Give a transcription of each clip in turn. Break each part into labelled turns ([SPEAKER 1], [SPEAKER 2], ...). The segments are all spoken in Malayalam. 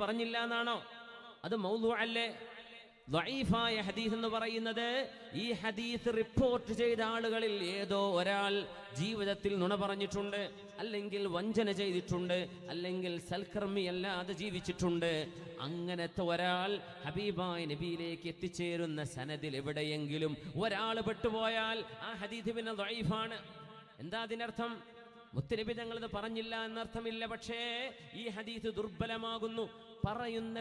[SPEAKER 1] പറഞ്ഞില്ല എന്നാണോ? അത് മൗദൂ അല്ലേ? ദഈഫായ ഹദീസ് എന്ന് പറയുന്നത് ഈ ഹദീസ് റിപ്പോർട്ട് ചെയ്ത ആളുകളിൽ ഏതോ ഒരാൾ ജീവിതത്തിൽ നുണ പറഞ്ഞിട്ടുണ്ട്, അല്ലെങ്കിൽ വഞ്ചന ചെയ്തിട്ടുണ്ട്, അല്ലെങ്കിൽ സൽക്കർമ്മിയല്ലാതെ ജീവിച്ചിട്ടുണ്ട്. അങ്ങനത്തെ ഒരാൾ ഹബീബായ നബിയിലേക്ക് എത്തിച്ചേരുന്ന സനദിൽ എവിടെയെങ്കിലും ഒരാൾ പെട്ടുപോയാൽ ആ ഹദീസ് പിന്നെ ദഈഫാണ്. എന്താ അതിനർത്ഥം? മുത്തനബി തങ്ങളത് പറഞ്ഞില്ല എന്നർത്ഥമില്ല, പക്ഷേ ഈ ഹദീസ് ദുർബലമാകുന്നു. പറയുന്ന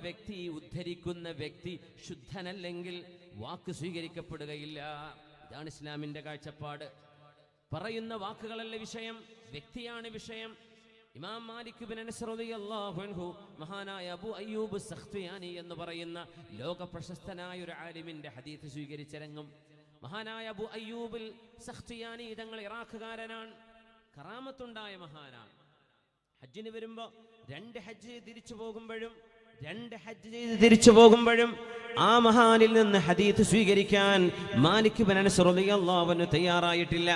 [SPEAKER 1] വ്യക്തി ഉദ്ധരിക്കുന്ന വ്യക്തി ശുദ്ധനല്ലെങ്കിൽ വാക്ക് സ്വീകരിക്കപ്പെടുകയില്ല. ഇതാണ് ഇസ്ലാമിന്റെ കാഴ്ചപ്പാട്. പറയുന്ന വാക്കുകളല്ല വിഷയം, വ്യക്തിയാണ് വിഷയം. ഇമാം മാലിക് ഇബ്നു അനസ് റളിയല്ലാഹു അൻഹു, മഹാനായ അബൂ അയ്യൂബ് സഖ്തിയാനി എന്ന് പറയുന്ന ലോക പ്രശസ്തനായ ഒരു ആലിമിന്റെ ഹദീസ് സ്വീകരിച്ച രംഗം. മഹാനായ അബൂ അയ്യൂബിൽ സഖ്തിയാനി തങ്ങൾ ഇറാഖുകാരനാണ്, കറാമത്തുണ്ടായ മഹാനാണ്. ഹജ്ജിന് വരുമ്പോ രണ്ട് ഹജ്ജ് തിരിച്ചു പോകുമ്പോഴും ആ മഹാനിൽ നിന്ന് ഹദീസ് സ്വീകരിക്കാൻ മാലിക് ഇബ്നു അനസ് റളിയല്ലാഹു അൻഹു തയ്യാറായിട്ടില്ല.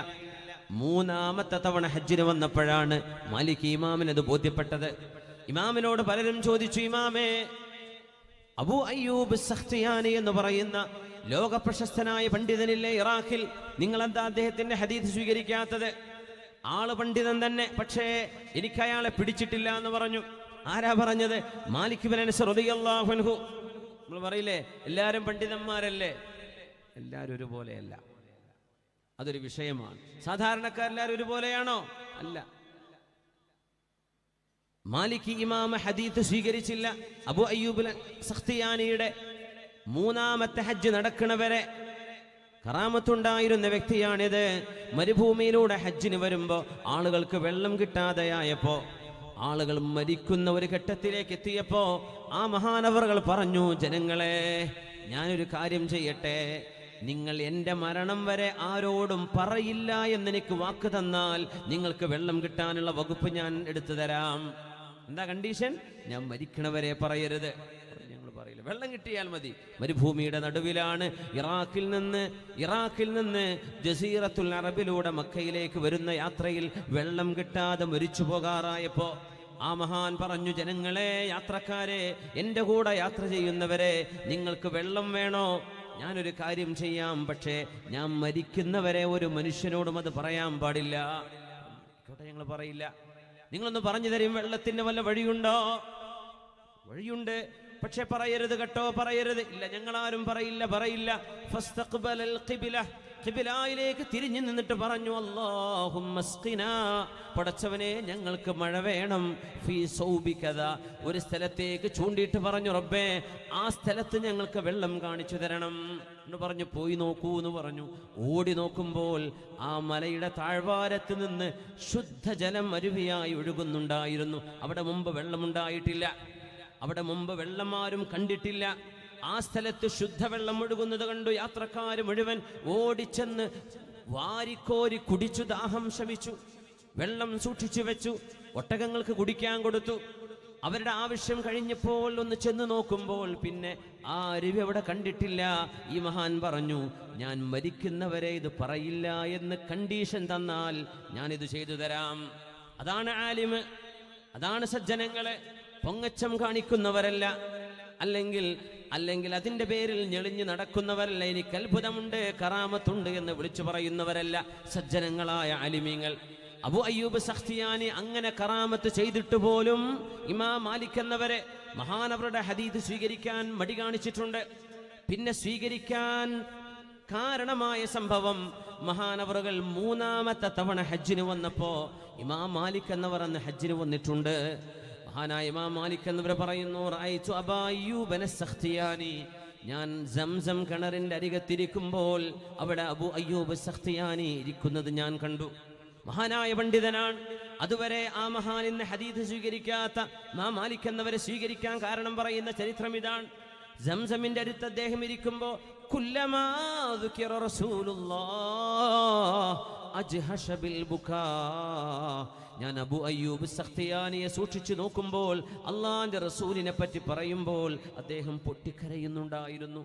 [SPEAKER 1] മൂന്നാമത്തെ തവണ ഹജ്ജിന് വന്നപ്പോഴാണ് മാലിക് ഇമാമിന് അത് ബോധ്യപ്പെട്ടത്. ഇമാമിനോട് പലരും ചോദിച്ചു, ഇമാമേ, അബൂ അയ്യൂബ് സഖ്തിയാനി എന്ന് പറയുന്ന ലോക പ്രശസ്തനായ പണ്ഡിതനില്ലേ ഇറാഖിൽ, നിങ്ങൾ എന്താ അദ്ദേഹത്തിന്റെ ഹദീസ് സ്വീകരിക്കാത്തത്? ആള് പണ്ഡിതൻ തന്നെ, പക്ഷേ എനിക്ക് അയാളെ പിടിച്ചിട്ടില്ല എന്ന് പറഞ്ഞു. ആരാ പറഞ്ഞത്? മാലിക് ഇബ്നു അനസ് റളിയല്ലാഹു അൻഹു. നമ്മൾ പറയില്ലേ എല്ലാവരും പണ്ഡിതന്മാരല്ലേ? എല്ലാവരും ഒരുപോലെയല്ല, അതൊരു വിഷയമാണ്. സാധാരണക്കാരെല്ലാവരും ഒരുപോലെയാണോ? അല്ല. മാലിക് ഇമാം ഹദീസ് സ്വീകരിച്ചില്ല. അബൂ അയ്യൂബ് സഖ്തിയാനിയുടെ മൂന്നാമത്തെ ഹജ്ജ് നടക്കണവരെ കറാമത്തുണ്ടായിരുന്ന വ്യക്തിയാണിത്. മരുഭൂമിയിലൂടെ ഹജ്ജിന് വരുമ്പോ ആളുകൾക്ക് വെള്ളം കിട്ടാതെയായപ്പോ, ആളുകൾ മരിക്കുന്ന ഒരു ഘട്ടത്തിലേക്ക് എത്തിയപ്പോ ആ മഹാനവറുകൾ പറഞ്ഞു, ജനങ്ങളെ, ഞാനൊരു കാര്യം ചെയ്യട്ടെ, നിങ്ങൾ എൻ്റെ മരണം വരെ ആരോടും പറയില്ല എന്നെനിക്ക് വാക്ക് തന്നാൽ നിങ്ങൾക്ക് വെള്ളം കിട്ടാനുള്ള വകുപ്പ് ഞാൻ എടുത്തു തരാം. എന്താ കണ്ടീഷൻ? ഞാൻ മരിക്കണവരെ പറയരുത്. ഞങ്ങൾ പറയില്ല, വെള്ളം കിട്ടിയാൽ മതി. മരുഭൂമിയുടെ നടുവിലാണ്. ഇറാഖിൽ നിന്ന് ജസീറത്തുൽ അറബിലൂടെ മക്കയിലേക്ക് വരുന്ന യാത്രയിൽ വെള്ളം കിട്ടാതെ മരിച്ചു പോകാറായപ്പോ ആ മഹാൻ പറഞ്ഞു, ജനങ്ങളെ, യാത്രക്കാരെ, എൻ്റെ കൂടെ യാത്ര ചെയ്യുന്നവരെ, നിങ്ങൾക്ക് വെള്ളം വേണോ? ഞാനൊരു കാര്യം ചെയ്യാം, പക്ഷേ ഞാൻ മരിക്കുന്നവരെ ഒരു മനുഷ്യനോടും അത് പറയാൻ പാടില്ല. ഞങ്ങൾ പറയില്ല. നിങ്ങളൊന്ന് പറഞ്ഞു തരും, വെള്ളത്തിന് വല്ല വഴിയുണ്ടോ? വഴിയുണ്ട്, പക്ഷെ പറയരുത് കേട്ടോ, പറയരുത്. ഇല്ല, ഞങ്ങളാരും പറയില്ല. ഫസ്തഖ്ബലൽ ഖിബ്ല, ഖിബ്ലയിലേക്ക് തിരിഞ്ഞു നിന്നിട്ട് പറഞ്ഞു, അല്ലാഹുമ്മ സ്ഖിനാ, പടച്ചവനെ, ഞങ്ങൾക്ക് മഴ വേണം. ഫീ സൗബികദ, ഒരു സ്ഥലത്തേക്ക് ചൂണ്ടിയിട്ട് പറഞ്ഞു, റബ്ബേ, ആ സ്ഥലത്ത് ഞങ്ങൾക്ക് വെള്ളം കാണിച്ചു തരണം എന്ന് പറഞ്ഞു. പോയി നോക്കൂ എന്ന് പറഞ്ഞു. ഓടി നോക്കുമ്പോൾ ആ മലയുടെ താഴ്വാരത്ത് നിന്ന് ശുദ്ധജലം അരുവിയായി ഒഴുകുന്നുണ്ടായിരുന്നു. അവിടെ മുമ്പ് വെള്ളമുണ്ടായിട്ടില്ല, അവിടെ മുമ്പ് വെള്ളം ആരും കണ്ടിട്ടില്ല. ആ സ്ഥലത്ത് ശുദ്ധവെള്ളം ഒഴുകുന്നത് കണ്ടു. യാത്രക്കാർ മുഴുവൻ ഓടിച്ചെന്ന് വാരിക്കോരി കുടിച്ചു, ദാഹം ശമിച്ചു. വെള്ളം സൂക്ഷിച്ചു വെച്ചു, ഒട്ടകങ്ങൾക്ക് കുടിക്കാൻ കൊടുത്തു. അവരുടെ ആവശ്യം കഴിഞ്ഞപ്പോൾ ഒന്ന് ചെന്ന് നോക്കുമ്പോൾ പിന്നെ ആ അരുവി അവിടെ കണ്ടിട്ടില്ല. ഈ മഹാൻ പറഞ്ഞു, ഞാൻ മരിക്കുന്നവരെ ഇത് പറയില്ല എന്ന് കണ്ടീഷൻ തന്നാൽ ഞാനിത് ചെയ്തു തരാം. അതാണ് ആലിമ്, അതാണ് സജ്ജനങ്ങളെ. പൊങ്ങച്ചം കാണിക്കുന്നവരല്ല, അല്ലെങ്കിൽ അതിന്റെ പേരിൽ ഞെളിഞ്ഞു നടക്കുന്നവരല്ല. എനിക്ക് അത്ഭുതമുണ്ട്, കറാമത്തുണ്ട് എന്ന് വിളിച്ചു പറയുന്നവരല്ല സജ്ജനങ്ങളായ ആലിമീങ്ങൾ. അബൂ അയ്യൂബ് സഖ്തിയാനി അങ്ങനെ കറാമത്ത് ചെയ്തിട്ട് പോലും ഇമാം മാലിക് എന്നവരെ മഹാനവരുടെ ഹദീസ് സ്വീകരിക്കാൻ മടി കാണിച്ചിട്ടുണ്ട്. പിന്നെ സ്വീകരിക്കാൻ കാരണമായ സംഭവം, മഹാനവറുകൾ മൂന്നാമത്തെ തവണ ഹജ്ജിന് വന്നപ്പോ ഇമാം മാലിക് എന്നവർ അന്ന് ഹജ്ജിന് വന്നിട്ടുണ്ട്. മഹാനായ ഇമാം മാലിക് എന്നിവർ പറയുന്നു, റഅയ്തു അബാ അയ്യൂബ് സഖ്തിയാനി, ഞാൻ സംസം കിണറിന്റെ അരികത്തിരിക്കുമ്പോൾ അവിടെ അബൂ അയ്യൂബ് സഖ്തിയാനി ഇരിക്കുന്നത് ഞാൻ കണ്ടു. മഹാനായ പണ്ഡിതനാണ്. അതുവരെ ആ മഹാനിന്ന് ഹദീസ് സ്വീകരിക്കാത്ത ഇമാം മാലിക് എന്നവരെ സ്വീകരിക്കാൻ കാരണം പറയുന്ന ചരിത്രം ഇതാണ്. സംസമിന്റെ അടുത്ത് അദ്ദേഹം ഇരിക്കുമ്പോ കുല്ലമാ ദുകിറ റസൂലുള്ളാഹ് അജ്ഹശ ബിൽ ബുകാ, ഞാൻ അബൂ അയ്യൂബ് സഖ്തിയാനിയെ സൂക്ഷിച്ചു നോക്കുമ്പോൾ അള്ളാന്റെ റസൂലിനെ പറ്റി പറയുമ്പോൾ അദ്ദേഹം പൊട്ടിക്കരയുന്നുണ്ടായിരുന്നു.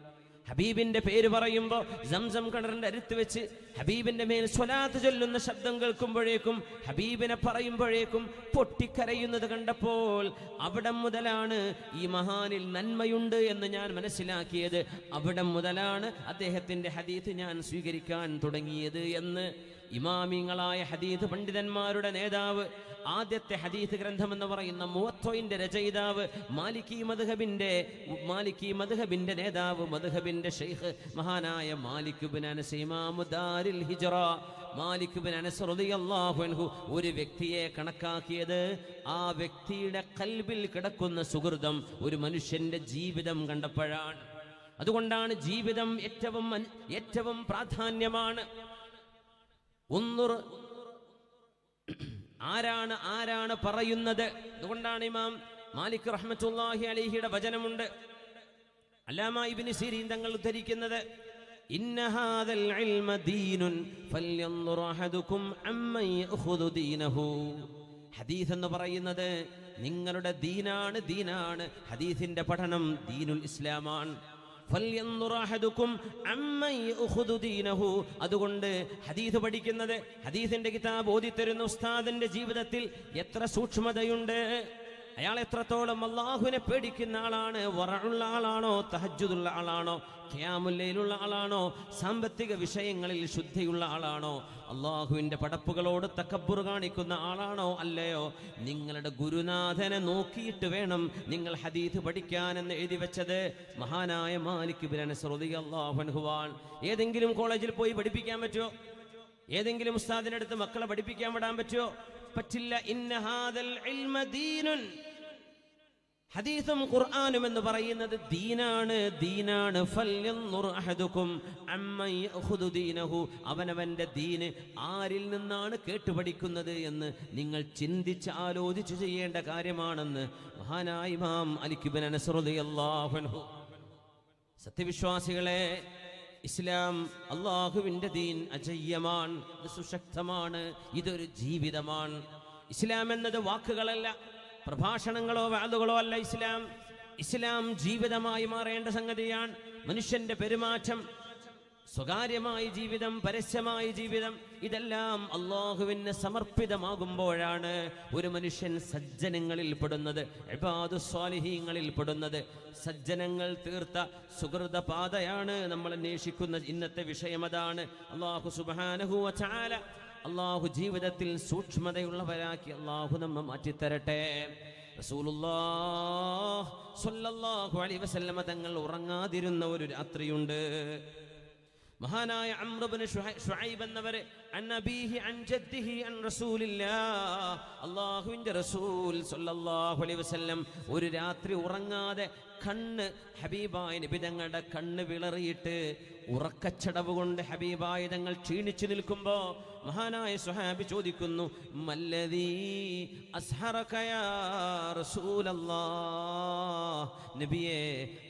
[SPEAKER 1] ഹബീബിന്റെ പേര് പറയുമ്പോൾ സംസം കിണറിന്റെ അടുത്ത് വെച്ച് ഹബീബിന്റെ മേൽ സ്വലാത്ത് ചൊല്ലുന്ന ശബ്ദം കേൾക്കുമ്പോഴേക്കും, ഹബീബിനെ പറയുമ്പോഴേക്കും പൊട്ടിക്കരയുന്നത് കണ്ടപ്പോൾ അവിടം മുതലാണ് ഈ മഹാനിൽ നന്മയുണ്ട് എന്ന് ഞാൻ മനസ്സിലാക്കിയത്. അവിടം മുതലാണ് അദ്ദേഹത്തിന്റെ ഹദീത്ത് ഞാൻ സ്വീകരിക്കാൻ തുടങ്ങിയത് എന്ന് ഇമാമിങ്ങളായ ഹദീത്ത് പണ്ഡിതന്മാരുടെ നേതാവ്, ആദ്യത്തെ ഹദീത്ത് ഗ്രന്ഥം എന്ന് പറയുന്ന മുവത്വയുടെ രചയിതാവ്, മാലിക്കി മദ്ഹബിന്റെ നേതാവ്, മദ്ഹബിന്റെ ഷെയ്ഖ് മഹാനായ മാലിക് ഇബ്നു അനസ് ഇമാമു ദാരിൽ ഹിജ്റ മാലിക് ഇബ്നു അനസ് റളിയല്ലാഹു അൻഹു ഒരു വ്യക്തിയെ കണക്കാക്കിയത് ആ വ്യക്തിയുടെ ഖൽബിൽ കിടക്കുന്ന സുഹൃതം ഒരു മനുഷ്യന്റെ ജീവിതം കണ്ടപ്പോഴാണ്. അതുകൊണ്ടാണ് ജീവിതം ഏറ്റവും പ്രാധാന്യമാണ്. ആരാണ് പറയുന്നത്? അതുകൊണ്ടാണ് ഇമാം മാലിക് റഹ്മത്തുള്ളാഹി അലൈഹിയുടെ വചനമുണ്ട്, അല്ലാമ ഇബ്നു സിരീൻ തങ്ങൾ ഉദ്ധരിക്കുന്നത്, ഇന്ന ഹാദൽ ഇൽമ ദീനുൻ ഫൽയൻദുർ അഹദുകും അമ്മൻ യഖുദു ദീനഹു. ഹദീസ് എന്ന് പറയുന്നത് നിങ്ങളുടെ ദീനാണ്. ഹദീസിന്റെ പഠനം ദീനുൽ ഇസ്ലാമാണ്. അതുകൊണ്ട് ഹദീസ് പഠിക്കുന്നത്, ഹദീസിന്റെ കിതാബ് ഓതിത്തരുന്ന ഉസ്താദിന്റെ ജീവിതത്തിൽ എത്ര സൂക്ഷ്മതയുണ്ട്, അയാൾ എത്രത്തോളം അള്ളാഹുവിനെ പേടിക്കുന്ന ആളാണ്, വറഉള്ള ആളാണോ, തഹജ്ജുദുള്ള ആളാണോ, ഖിയാമുൽ ലൈലുള്ള ആളാണോ, സാമ്പത്തിക വിഷയങ്ങളിൽ ശുദ്ധിയുള്ള ആളാണോ, അള്ളാഹുവിന്റെ പടപ്പുകളോട് തക്കബ്ബുർ കാണിക്കുന്ന ആളാണോ അല്ലയോ, നിങ്ങളുടെ ഗുരുനാഥനെ നോക്കിയിട്ട് വേണം നിങ്ങൾ ഹദീസ് പഠിക്കാനെന്ന് എഴുതി വെച്ചത് മഹാനായ മാലിക് ഇബ്നു അനസ് റളിയല്ലാഹു അൻഹു. ഏതെങ്കിലും കോളേജിൽ പോയി പഠിപ്പിക്കാൻ പറ്റുമോ? ഏതെങ്കിലും ഉസ്താദിന്റെ അടുത്ത് മക്കളെ പഠിപ്പിക്കാൻ വിടാൻ പറ്റുമോ? പറ്റില്ല. ഇന്ന ഹാദൽ ഇൽമ ദീനുൻ. ഹദീസും ഖുർആനും എന്ന് പറയുന്നത് ദീനാണ്. ഫൽയൻദുർ അഹദുകും അമ്മൻ യഖുദു ദീനഹു. അവനവന്റെ ദീന് ആരിൽ നിന്നാണ് കേട്ടുപഠിക്കുന്നത് എന്ന് നിങ്ങൾ ചിന്തിച്ച് ആലോചിച്ച് ചെയ്യേണ്ട കാര്യമാണെന്ന് മഹാനായ ഇമാം മാലിക് ഇബ്നു അനസ് റളിയല്ലാഹു അൻഹു. സത്യവിശ്വാസികളെ, ഇസ്ലാം അള്ളാഹുവിന്റെ ദീൻ അജയ്യമാണ്, ഇത് സുശക്തമാണ്, ഇതൊരു ജീവിതമാണ്. ഇസ്ലാം എന്നത് വാക്കുകളല്ല, പ്രഭാഷണങ്ങളോ വാദുകളോ അല്ല. ഇസ്ലാം ജീവിതമായി മാറേണ്ട സംഗതിയാണ്. മനുഷ്യന്റെ പെരുമാറ്റം, സ്വകാര്യമായ ജീവിതം, പരസ്യമായ ജീവിതം, ഇതെല്ലാം അള്ളാഹുവിന് സമർപ്പിതമാകുമ്പോഴാണ് ഒരു മനുഷ്യൻ സജ്ജനങ്ങളിൽ പെടുന്നത്, ഇബാദുസ് സ്വാലിഹീങ്ങളിൽ പെടുന്നത്. സജ്ജനങ്ങൾ തീർത്ത സുഹൃത പാതയാണ് നമ്മൾ അന്വേഷിക്കുന്ന ഇന്നത്തെ വിഷയം. അതാണ് അല്ലാഹു സുബ്ഹാനഹു വ തആല അള്ളാഹു ജീവിതത്തിൽ സൂക്ഷ്മതയുള്ളവരാക്കി അള്ളാഹു നമ്മെ മാറ്റിത്തരട്ടെ. റസൂലുള്ളാഹി സ്വല്ലല്ലാഹു അലൈഹി വസല്ലമ തങ്ങൾ ഉറങ്ങാതിരുന്ന ഒരു രാത്രിയുണ്ട്. മഹാനായ അംർ ഇബ്നു ശുഐബ് എന്നവരെ അന്നബീഹി അൻ ജദ്ദിഹി അൻ റസൂലില്ലാഹ്, അല്ലാഹുവിന്റെ റസൂൽ സ്വല്ലല്ലാഹു അലൈഹി വസല്ലം ഒരു രാത്രി ഉറങ്ങാതെ കണ്ണ് ഹബീബായ നബി തങ്ങളുടെ കണ്ണ് വിളറിയിട്ട് ഉറക്കച്ചടവ് കൊണ്ട് ഹബീബായ തങ്ങൾ ക്ഷീണിച്ചു നിൽക്കുമ്പോ മഹാനായ സ്വഹാബി ചോദിക്കുന്നു, മല്ലദീ അസ്ഹറക യാ റസൂലല്ലാഹ്, നബിയേ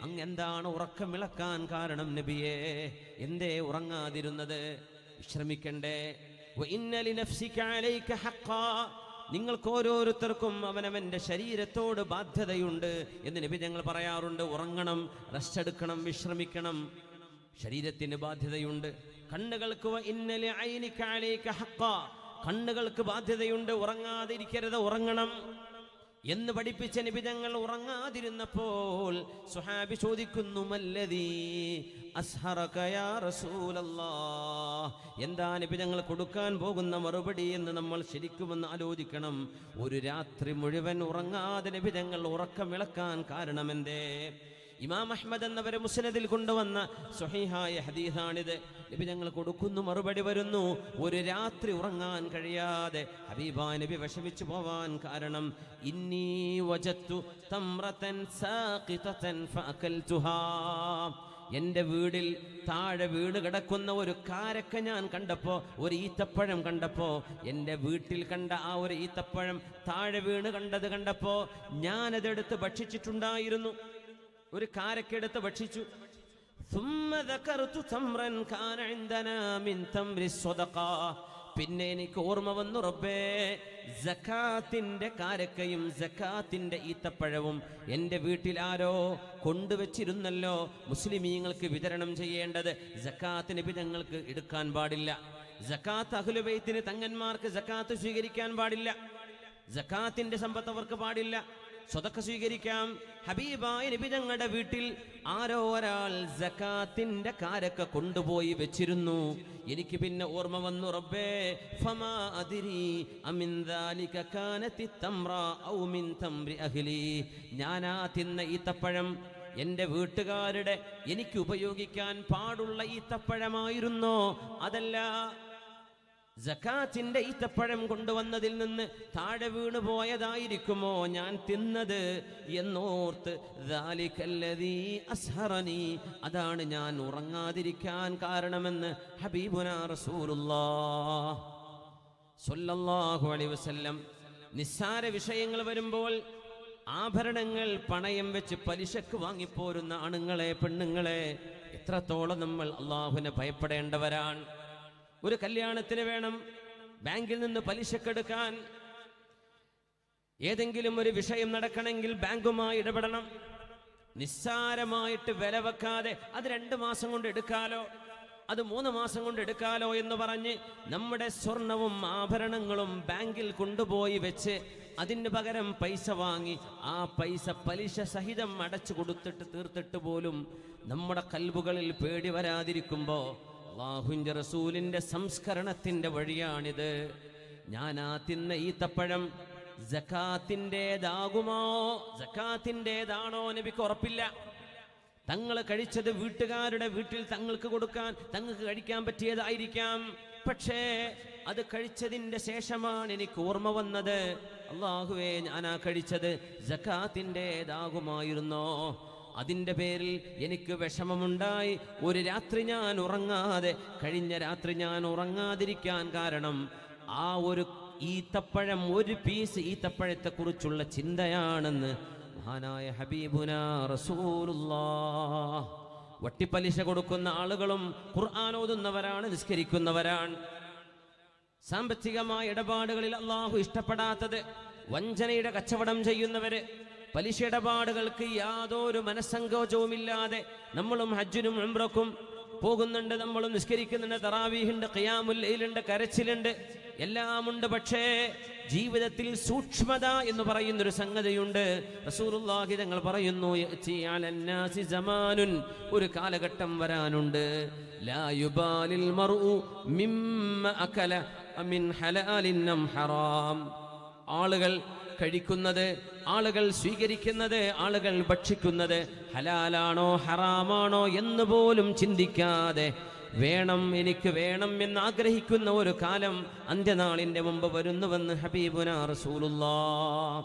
[SPEAKER 1] അങ്ങ് എന്താണ് ഉറക്കം ഇളക്കാൻ കാരണം? നബിയേ എന്തേ ഉറങ്ങാതിരുന്നത്? വിശ്രമിക്കണ്ടേ? വഇന്ന ലിനഫ്സിക അലൈക ഹഖ്ഖാ, നിങ്ങൾക്ക് ഓരോരുത്തർക്കും അവനവന്റെ ശരീരത്തോട് ബാധ്യതയുണ്ട് എന്ന് നബി ഞങ്ങൾ പറയാറുണ്ട്. ഉറങ്ങണം, റെസ്റ്റ് എടുക്കണം, വിശ്രമിക്കണം, ശരീരത്തിന് ബാധ്യതയുണ്ട്. കണ്ണുകൾക്ക് വഇന്ന ലിഐനിക അലൈക ഹഖ്ഖാ, കണ്ണുകൾക്ക് ബാധ്യതയുണ്ട്, ഉറങ്ങാതിരിക്കരുത്, ഉറങ്ങണം എന്ന് പഠിപ്പിച്ച നബി തങ്ങൾ ഉറങ്ങാതിരുന്നപ്പോൾ സ്വഹാബി ചോദിക്കുന്നു, മല്ലദീ അസ്ഹറക യാ റസൂലല്ലാഹ്, എന്താ നബി തങ്ങൾ കൊടുക്കാൻ പോകുന്ന മറുപടി എന്ന് നമ്മൾ ശരിക്കുമെന്ന് ആലോചിക്കണം. ഒരു രാത്രി മുഴുവൻ ഉറങ്ങാതെ നബി തങ്ങൾ ഉറക്കം ഇളക്കാൻ കാരണമെന്തേ? ഇമാം അഹ്മദ് എന്നവരെ മുസ്നദിൽ കൊണ്ടുവന്ന സ്വഹീഹായ ഹദീസാണിത്. നബി ഞങ്ങൾ കൊടുക്കുന്നു മറുപടി വരുന്നു, ഒരു രാത്രി ഉറങ്ങാൻ കഴിയാതെ ഹബീബായ നബി വിഷമിച്ചു പോവാൻ കാരണം, ഇന്നി വജത്തു തംറതൻ സാഖിതതൻ ഫഅകൽതുഹാ, എൻ്റെ വീടിൽ താഴെ വീണ് കിടക്കുന്ന ഒരു കാരക്ക ഞാൻ കണ്ടപ്പോ, ഒരു ഈത്തപ്പഴം കണ്ടപ്പോ, എൻ്റെ വീട്ടിൽ കണ്ട ആ ഒരു ഈത്തപ്പഴം താഴെ വീണ് കണ്ടപ്പോ ഞാനതെടുത്ത് ഭക്ഷിച്ചിട്ടുണ്ടായിരുന്നു. ഒരു കാരക്കെടുത്ത് ഭക്ഷിച്ചു. പിന്നെ എനിക്ക് ഓർമ്മ വന്നു, റബ്ബേ സക്കാത്തിന്റെ കാരക്കയും സക്കാത്തിന്റെ ഈത്തപ്പഴവും എൻ്റെ വീട്ടിൽ ആരോ കൊണ്ടുവച്ചിരുന്നല്ലോ, മുസ്ലിമീങ്ങൾക്ക് വിതരണം ചെയ്യേണ്ടത്. സക്കാത്ത് നബി തങ്ങൾക്ക് എടുക്കാൻ പാടില്ല. സക്കാത്ത് അഹ്ലു ബൈത്തിന് തങ്ങന്മാർക്ക് സക്കാത്ത് സ്വീകരിക്കാൻ പാടില്ല. സക്കാത്തിന്റെ സമ്പത്ത് അവർക്ക് പാടില്ല. സ്വതക്ക സ്വീകരിക്കാം. ഹബീബായ നബി തങ്ങളുടെ വീട്ടിൽ ആരോ ഒരാൾ സക്കാത്തിന്റെ കാരക്ക കൊണ്ടുപോയി വെച്ചിരുന്നു. എനിക്ക് പിന്നെ ഓർമ്മ വന്നു, റബ്ബേ ഫമാ അദ്രി അമിൻ ദാലിക കാനതി തംറ ഔ മിൻ തംറി അഹ്ലി. ഞാനാ തിന്ന ഈത്തപ്പഴം എൻ്റെ വീട്ടുകാരുടെ എനിക്ക് ഉപയോഗിക്കാൻ പാടുള്ള ഈത്തപ്പഴമായിരുന്നോ, അതല്ല സക്കാത്തിന്റെ ഈത്തപ്പഴം കൊണ്ടുവന്നതിൽ നിന്ന് താഴെ വീണു പോയതായിരിക്കുമോ ഞാൻ തിന്നത് എന്നോർത്ത് ദാലികല്ലദീ അസ്ഹറനി, അതാണ് ഞാൻ ഉറങ്ങാതിരിക്കാൻ കാരണമെന്ന് ഹബീബുനാ റസൂലുള്ളാഹ് സ്വല്ലല്ലാഹു അലൈഹി വസല്ലം. നിസ്സാര വിഷയങ്ങൾ വരുമ്പോൾ ആഭരണങ്ങൾ പണയം വെച്ച് പലിശക്ക് വാങ്ങിപ്പോരുന്ന ആണുങ്ങളെ, പെണ്ണുങ്ങളെ, എത്രത്തോളം നമ്മൾ അള്ളാഹുവിനെ ഭയപ്പെടേണ്ടവരാണ്. ഒരു കല്യാണത്തിന് വേണം ബാങ്കിൽ നിന്ന് പലിശക്കെടുക്കാൻ. ഏതെങ്കിലും ഒരു വിഷയം നടക്കണമെങ്കിൽ ബാങ്കുമായി ഇടപെടണം. നിസ്സാരമായിട്ട് വില വെക്കാതെ അത് 2 മാസം കൊണ്ട് എടുക്കാലോ, അത് 3 മാസം കൊണ്ട് എടുക്കാലോ എന്ന് പറഞ്ഞ് നമ്മുടെ സ്വർണവും ആഭരണങ്ങളും ബാങ്കിൽ കൊണ്ടുപോയി വെച്ച് അതിന് പകരം പൈസ വാങ്ങി ആ പൈസ പലിശ സഹിതം അടച്ചു കൊടുത്തിട്ട് തീർത്തിട്ട് പോലും നമ്മുടെ കൽബുകളിൽ പേടി വരാതിരിക്കുമ്പോൾ അല്ലാഹുവിന്റെ റസൂലിന്റെ സംസ്കരണത്തിന്റെ വഴിയാണിത്. ഞാൻ ആ തിന്ന ഈത്തപ്പഴം സക്കാത്തിൻ്റെതാകുമോ സക്കാത്തിൻ്റെതാണോ നബിക്ക് ഉറപ്പില്ല. തങ്ങൾ കഴിച്ചത് വീട്ടുകാരുടെ വീട്ടിൽ തങ്ങൾക്ക് കൊടുക്കാൻ, തങ്ങൾക്ക് കഴിക്കാൻ പറ്റിയതായിരിക്കാം. പക്ഷേ അത് കഴിച്ചതിൻ്റെ ശേഷമാണ് എനിക്ക് ഓർമ്മ വന്നത്, അല്ലാഹുവേ ഞാനാ കഴിച്ചത് സക്കാത്തിൻ്റെതാകുമായിരുന്നോ. അതിൻ്റെ പേരിൽ എനിക്ക് വിഷമമുണ്ടായി. ഒരു രാത്രി ഞാൻ ഉറങ്ങാതെ, കഴിഞ്ഞ രാത്രി ഞാൻ ഉറങ്ങാതിരിക്കാൻ കാരണം ആ ഒരു ഈത്തപ്പഴം, ഒരു പീസ് ഈത്തപ്പഴത്തെക്കുറിച്ചുള്ള ചിന്തയാണെന്ന് മഹാനായ ഹബീബുനാ റസൂലുള്ളാഹ്. വട്ടിപ്പലിശ കൊടുക്കുന്ന ആളുകളും ഖുർആൻ ഓതുന്നവരാണ്, നിസ്കരിക്കുന്നവരാണ്. സാമ്പത്തികമായ ഇടപാടുകളിൽ അള്ളാഹു ഇഷ്ടപ്പെടാത്തത് വഞ്ചനയുടെ കച്ചവടം ചെയ്യുന്നവര്, പലിശ ഇടപാടുകൾക്ക് യാതൊരു മനസ്സങ്കോചവുമില്ലാതെ നമ്മളും ഹജ്ജിനും ഉംറക്കും പോകുന്നുണ്ട്, നമ്മളും നിസ്കരിക്കുന്നുണ്ട്, തറാവീഹുണ്ട്, ഖിയാമുൽ ലൈലുണ്ട്, കരച്ചിലുണ്ട്, എല്ലാമുണ്ട്. പക്ഷേ ജീവിതത്തിൽ സൂക്ഷ്മത എന്ന് പറയുന്നൊരു സംഗതിയുണ്ട്. റസൂലുള്ളാഹി തങ്ങൾ പറയുന്നു, യഅതി അലന്നാസി സമാനുൻ, ഒരു കാലഘട്ടം വരാനുണ്ട്, ലാ യുബാലിൽ മർഉ മിമ്മ അകല മിൻ ഹലാലിൻ അം ഹറാം. ആളുകൾ കഴിക്കുന്നത്, ആളുകൾ സ്വീകരിക്കുന്നത്, ആളുകൾ ഭക്ഷിക്കുന്നത് ഹലാലാണോ ഹറാമാണോ എന്ന് പോലും ചിന്തിക്കാതെ വേണം, എനിക്ക് വേണം എന്ന് ആഗ്രഹിക്കുന്ന ഒരു കാലം അന്ത്യനാളിന്റെ മുമ്പ് വരുന്നുവെന്ന് ഹബീബുനാ റസൂലുള്ളാഹ്.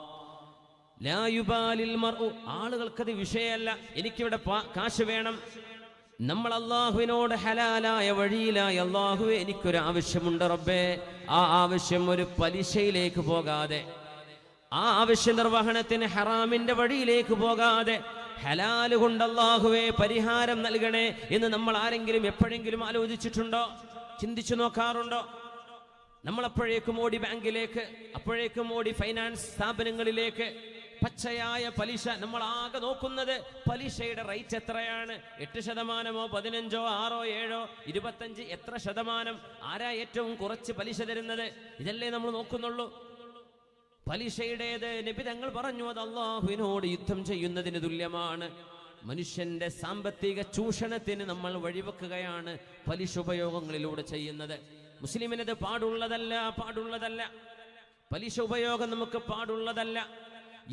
[SPEAKER 1] ലാ യുബാലിൽ മർഉ, ആളുകൾക്കത് വിഷയമല്ല, എനിക്കിവിടെ കാശ് വേണം. നമ്മൾ അള്ളാഹുവിനോട് ഹലാലായ വഴിയിലായി, അള്ളാഹുവേ എനിക്കൊരു ആവശ്യമുണ്ട് റബ്ബേ, ആ ആവശ്യം ഒരു പലിശയിലേക്ക് പോകാതെ, ആ ആവശ്യ നിർവഹണത്തിന് ഹറാമിന്റെ വഴിയിലേക്ക് പോകാതെ ഹലാല് കൊണ്ട് അല്ലാഹുവേ പരിഹാരം നൽകണേ എന്ന് നമ്മൾ ആരെങ്കിലും എപ്പോഴെങ്കിലും ആലോചിച്ചിട്ടുണ്ടോ? ചിന്തിച്ചു നോക്കാറുണ്ടോ? നമ്മൾ അപ്പോഴേക്കും ഓടി ബാങ്കിലേക്ക്, അപ്പോഴേക്കും ഓടി ഫൈനാൻസ് സ്ഥാപനങ്ങളിലേക്ക്. പച്ചയായ പലിശ. നമ്മൾ ആകെ നോക്കുന്നത് പലിശയുടെ റേറ്റ് എത്രയാണ്, 8%, 15%, 6%, 7%, 25%, എത്ര ശതമാനം, ആരാ ഏറ്റവും കുറച്ച് പലിശ തരുന്നത്, ഇതല്ലേ നമ്മൾ നോക്കുന്നുള്ളൂ. പലിശയുടേത് നബി തങ്ങൾ പറഞ്ഞു, അത് അള്ളാഹുവിനോട് യുദ്ധം ചെയ്യുന്നതിന് തുല്യമാണ്. മനുഷ്യന്റെ സാമ്പത്തിക ചൂഷണത്തിന് നമ്മൾ വഴിവെക്കുകയാണ് പലിശ ഉപയോഗങ്ങളിലൂടെ ചെയ്യുന്നത്. മുസ്ലിമിനത് പാടുള്ളതല്ല. പലിശ ഉപയോഗം നമുക്ക് പാടുള്ളതല്ല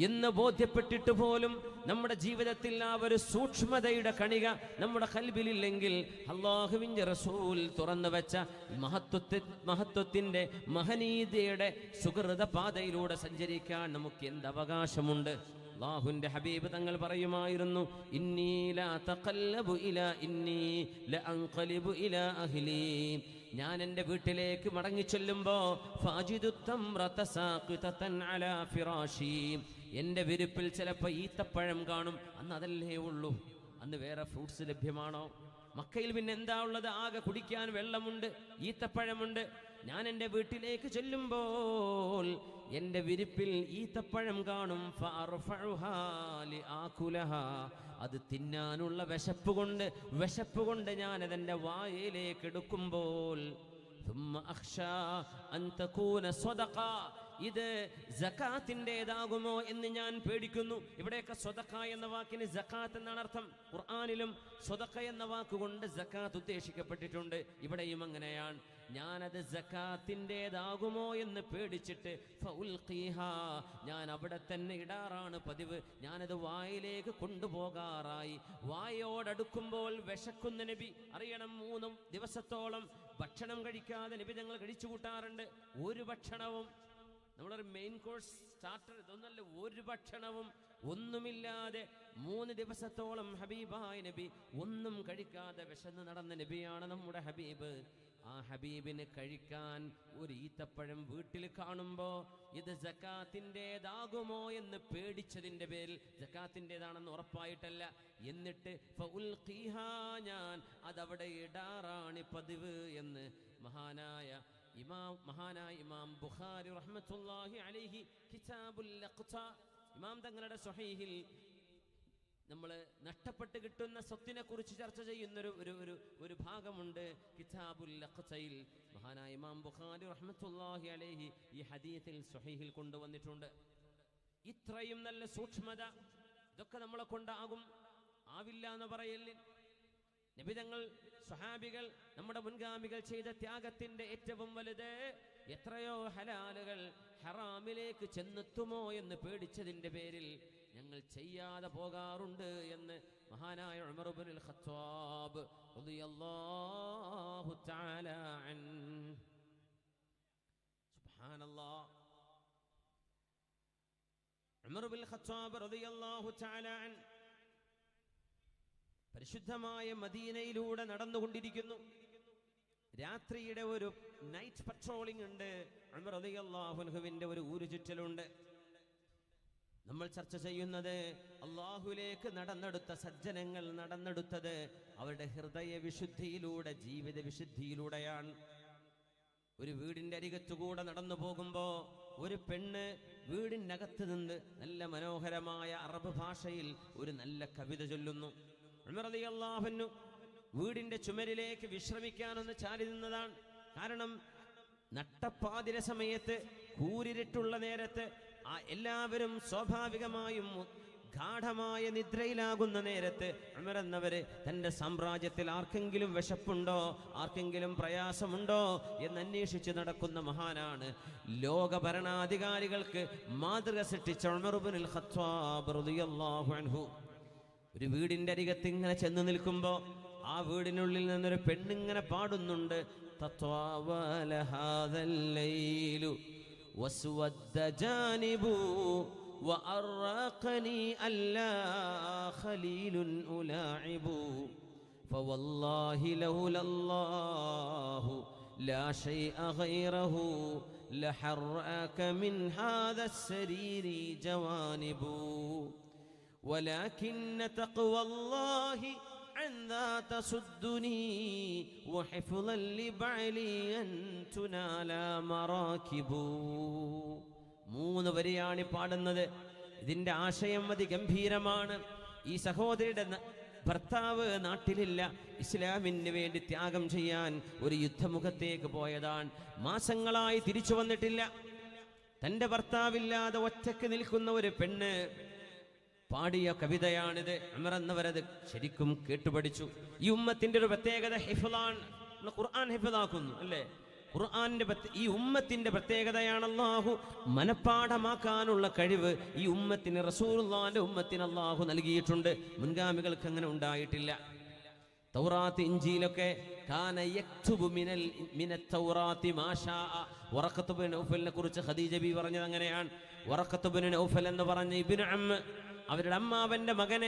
[SPEAKER 1] എന്ന് ബോധ്യപ്പെട്ടിട്ട് പോലും നമ്മുടെ ജീവിതത്തിൽ ആ ഒരു സൂക്ഷ്മതയുടെ കണിക നമ്മുടെ ഖൽബിലില്ലെങ്കിൽ അല്ലാഹുവിന്റെ റസൂൽ തുറന്നു വെച്ച മഹത്വത്തിന്റെ മഹനീയതയുടെ സുഹൃത പാതയിലൂടെ സഞ്ചരിക്കാൻ നമുക്ക് എന്ത് അവകാശമുണ്ട്? അല്ലാഹുവിന്റെ ഹബീബ് തങ്ങൾ പറയുമായിരുന്നു, ഇന്നി ലാ തഖല്ലബു ഇലാ ഇന്നി ലഅൻഖലിബു ഇലാ അഹ്ലി. ഞാൻ എൻ്റെ വീട്ടിലേക്ക് മടങ്ങി ചെല്ലുമ്പോ ഫാജിദു തംറത സാഖിതതൻ അലാ ഫിറാശി, എൻ്റെ വിരിപ്പിൽ ചിലപ്പോൾ ഈത്തപ്പഴം കാണും. അന്ന് അതല്ലേ ഉള്ളൂ, അന്ന് വേറെ ഫ്രൂട്ട്സ് ലഭ്യമാണോ? മക്കയിൽ പിന്നെ എന്താ ഉള്ളത്? ആകെ കുടിക്കാൻ വെള്ളമുണ്ട്, ഈത്തപ്പഴമുണ്ട്. ഞാൻ എൻ്റെ വീട്ടിലേക്ക് ചെല്ലുമ്പോൾ എൻ്റെ വിരിപ്പിൽ ഈത്തപ്പഴം കാണും. അത് തിന്നാനുള്ള വിശപ്പ് കൊണ്ട് ഞാനതെൻ്റെ വായയിലേക്ക് എടുക്കുമ്പോൾ ഇത് സകാത്തിൻ്റെതാകുമോ എന്ന് ഞാൻ പേടിക്കുന്നു. ഇവിടെയൊക്കെ സ്വതക്ക എന്ന വാക്കിന് സകാത്ത് എന്നാണ് അർത്ഥം. ഖുർആനിലും സ്വതക്ക എന്ന വാക്കുകൊണ്ട് സകാത്ത് ഉദ്ദേശിക്കപ്പെട്ടിട്ടുണ്ട്. ഇവിടെയും അങ്ങനെയാണ്. ഞാനത് സകാത്തിൻ്റെതാകുമോ എന്ന് പേടിച്ചിട്ട് ഞാൻ അവിടെ തന്നെ ഇടാറാണ് പതിവ്. ഞാനത് വായിലേക്ക് കൊണ്ടുപോകാറായി. വായോടടുക്കുമ്പോൾ വിശക്കുന്ന നബി അറിയണം, 3 ദിവസത്തോളം ഭക്ഷണം കഴിക്കാതെ നബി ഞങ്ങൾ കഴിച്ചു കൂട്ടാറുണ്ട്. ഒരു ഭക്ഷണവും, നമ്മളൊരു മെയിൻ കോഴ്സ് സ്റ്റാർട്ടർ ഇതൊന്നല്ല, ഒരു ഭക്ഷണവും ഒന്നുമില്ലാതെ 3 ദിവസത്തോളം ഹബീബായ നബി ഒന്നും കഴിക്കാതെ വിശന്ന് നടന്ന നബിയാണ് നമ്മുടെ ഹബീബ്. ആ ഹബീബിന് കഴിക്കാൻ ഒരു ഈത്തപ്പഴം വീട്ടിൽ കാണുമ്പോൾ ഇത് സകാത്തിൻ്റെതാകുമോ എന്ന് പേടിച്ചതിൻ്റെ പേരിൽ, സകാത്തിൻ്റെതാണെന്ന് ഉറപ്പായിട്ടല്ല, എന്നിട്ട് ഞാൻ അതവിടെ ഇടാറാണ് പതിവ് എന്ന് മഹാനായ ഇമാം ബുഖാരി റഹ്മത്തുള്ളാഹി അലൈഹി കിതാബുൽ ലഖ്ത, ഇമാം തങ്ങളുടെ സ്വഹീഹിൽ നമ്മൾ നഷ്ടപ്പെട്ട് കിട്ടുന്ന സ്വത്തിനെ കുറിച്ച് ചർച്ച ചെയ്യുന്ന ഒരു ഭാഗമുണ്ട്. കിതാബുൽ ലഖ്തയിൽ മഹാനായ ഇമാം ബുഖാരി റഹ്മത്തുള്ളാഹി അലൈഹി ഈ ഹദീസിൽ സ്വഹീഹിൽ കൊണ്ടുവന്നിട്ടുണ്ട്. ഇത്രയും നല്ല സൂക്ഷ്മത ഇതൊക്കെ നമ്മളെ കൊണ്ടാകും, ആവില്ല എന്ന് പറയലിൽ നബിതങ്ങൾ, സ്വഹാബികൾ, നമ്മുടെ മുൻഗാമികൾ ചെയ്ത ത്യാഗത്തിന്റെ ഏറ്റവും വലുത് എത്രയോ ഹലാലുകൾ ഹറാമിലേക്ക് ചെന്നെത്തുമോ എന്ന് പേടിച്ചതിന്റെ പേരിൽ ഞങ്ങൾ ചെയ്യാതെ പോകാറുണ്ട് എന്ന് മഹാനായ ഉമർ ഇബ്നുൽ ഖത്താബ് റളിയല്ലാഹു തആല അൻഹു. സുബ്ഹാനല്ലാഹ്. ഉമർ ഇബ്നുൽ ഖത്താബ് റളിയല്ലാഹു തആല അൻഹു പരിശുദ്ധമായ മദീനയിലൂടെ നടന്നുകൊണ്ടിരിക്കുന്നു. രാത്രിയുടെ ഒരു നൈറ്റ് പട്രോളിംഗ് ഉണ്ട്. ഉമർ റളിയല്ലാഹു അൻഹുവിന്റെ ഒരു ഊരുചുറ്റലുണ്ട്. നമ്മൾ ചർച്ച ചെയ്യുന്നത് അല്ലാഹുവിലേക്ക് നടന്നെടുത്ത സജ്ജനങ്ങൾ നടന്നെടുത്തത് അവരുടെ ഹൃദയ വിശുദ്ധിയിലൂടെ, ജീവിത വിശുദ്ധിയിലൂടെയാണ്. ഒരു വീടിന്റെ അരികത്തുകൂടെ നടന്നു പോകുമ്പോ ഒരു പെണ്ണ് വീടിനകത്ത് നിന്ന് നല്ല മനോഹരമായ അറബ് ഭാഷയിൽ ഒരു നല്ല കവിത ചൊല്ലുന്നു. ഉമർ റളിയല്ലാഹു അൻഹു വീടിന്റെ ചുമരിലേക്ക് വിശ്രമിക്കാനൊന്ന് ചാരി നിന്നതാണ്. കാരണം നട്ടപ്പാതിര സമയത്ത്, കൂരിരുട്ടുള്ള നേരത്ത്, എല്ലാവരും സ്വാഭാവികമായും ഗാഠമായ നിദ്രയിലാകുന്ന നേരത്ത് ഉമർ എന്നവര് തന്റെ സാമ്രാജ്യത്തിൽ ആർക്കെങ്കിലും വിശപ്പുണ്ടോ, ആർക്കെങ്കിലും പ്രയാസമുണ്ടോ എന്ന് അന്വേഷിച്ച് നടക്കുന്ന മഹാനാണ്. ലോക ഭരണാധികാരികൾക്ക് മാതൃക സൃഷ്ടിച്ച ഉമർ ഇബ്നുൽ ഖത്താബ് റളിയല്ലാഹു അൻഹു ഒരു വീടിന്റെ അരികത്ത് ഇങ്ങനെ ചെന്ന് നിൽക്കുമ്പോ ആ വീടിനുള്ളിൽ നിന്നൊരു പെണ്ണിങ്ങനെ പാടുന്നുണ്ട്. തത്വാവല ഹാദൽ ലൈലു വസ്വദ്ദ ജാനിബു വഅറഖനി അല്ലാ ഖലീലുൻ ഉലാഇബു ഫവല്ലാഹി ലൗലല്ലാഹു ലാ ശൈഅ ഗൈറഹു ലഹറക മിൻ ഹാദ السرير ജവാനിബു ولكن تقوى الله عن ذا تصدني وحفظا لبعلي أن تنال مراكب. 3 വരിയാണ് പാടുന്നത്. ഇതിന്റെ ആശയം അതിഗംഭീരമാണ്. ഈ സഹോദരിയുടെ ഭർത്താവ് നാട്ടിലില്ല. ഇസ്ലാമിന് വേണ്ടി ത്യാഗം ചെയ്യാൻ ഒരു യുദ്ധമുഖത്തേക്ക് പോയതാണ്. മാസങ്ങളായി തിരിച്ചു വന്നിട്ടില്ല. തന്റെ ഭർത്താവില്ലാതെ ഒറ്റക്ക് നിൽക്കുന്ന ഒരു പെണ്ണ് പാടിയ കവിതയാണിത്. ഉമർ എന്നവരത് ശരിക്കും കേട്ടുപഠിച്ചു. ഈ ഉമ്മത്തിന്റെ ഒരു പ്രത്യേകത ഹിഫ്ളാണ്. ഖുർആൻ ഹിഫ്ളാക്കുന്നു അല്ലേ? ഖുർആന്റെ ഈ ഉമ്മത്തിന്റെ പ്രത്യേകതയാണ് അല്ലാഹു മനപ്പാഠമാക്കാനുള്ള കഴിവ് ഈ ഉമ്മത്തിന്, റസൂലുള്ളാഹിന്റെ ഉമ്മത്തിന് അല്ലാഹു നൽകിയിട്ടുണ്ട്. മുൻഗാമികൾക്ക് അങ്ങനെ ഉണ്ടായിട്ടില്ല. തൗറാത്ത് ഇഞ്ചീലൊക്കെ കാന യക്തുബു മിനൽ തൗറാത്തി മാ ശാഅ. വറഖത്ത് ഇബ്നു നൗഫലിനെ കുറിച്ച് ഖദീജ ബി പറഞ്ഞത് അങ്ങനെയാണ്. വറഖത്ത് ഇബ്നു നൗഫൽ എന്ന് പറഞ്ഞ ഇബ്നു അമ്മ, അവരുടെ അമ്മാവന്റെ മകന്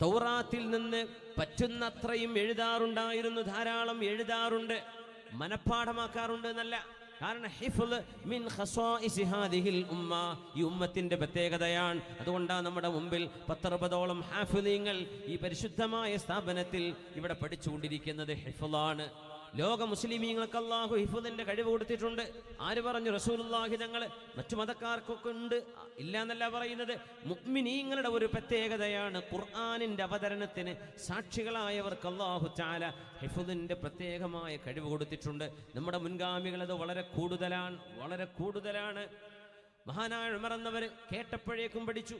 [SPEAKER 1] തൗറാത്തിൽ നിന്ന് പറ്റുന്നത്രയും എഴുതാറുണ്ടായിരുന്നു. ധാരാളം എഴുതാറുണ്ട്, മനപ്പാഠമാക്കാറുണ്ട് എന്നല്ല. കാരണം ഹിഫ്ള് മിൻ ഖസാഇസി ഹാദിഹിൽ ഉമ്മ, ഈ ഉമ്മത്തിന്റെ പ്രത്യേകതയാണ്. അതുകൊണ്ടാണ് നമ്മുടെ മുമ്പിൽ 10-60ഓളം ഹാഫിളീങ്ങൾ ഈ പരിശുദ്ധമായ സ്ഥാപനത്തിൽ ഇവിടെ പഠിച്ചുകൊണ്ടിരിക്കുന്നത്. ഹിഫ്ളാണ്. ലോക മുസ്ലിമീങ്ങൾക്ക് അല്ലാഹു ഹിഫ്ദിന്റെ കഴിവ് കൊടുത്തിട്ടുണ്ട്. ആര് പറഞ്ഞു? റസൂലുള്ളാഹി തങ്ങൾ. മറ്റു മതക്കാർക്കൊക്കെ ഉണ്ട്, ഇല്ല എന്നല്ല പറയുന്നത്. മുഅ്മിനീങ്ങളുടെ ഒരു പ്രത്യേകതയാണ് ഖുർആനിന്റെ അവതരണത്തിന് സാക്ഷികളായവർക്ക് അല്ലാഹു തആല ഹിഫ്ദിന്റെ പ്രത്യേകമായ കഴിവ് കൊടുത്തിട്ടുണ്ട്. നമ്മുടെ മുൻഗാമികൾ അത് വളരെ കൂടുതലാണ്. മഹാനായ ഉമർ എന്നവർ കേട്ടപ്പോഴേക്കും പഠിച്ചു.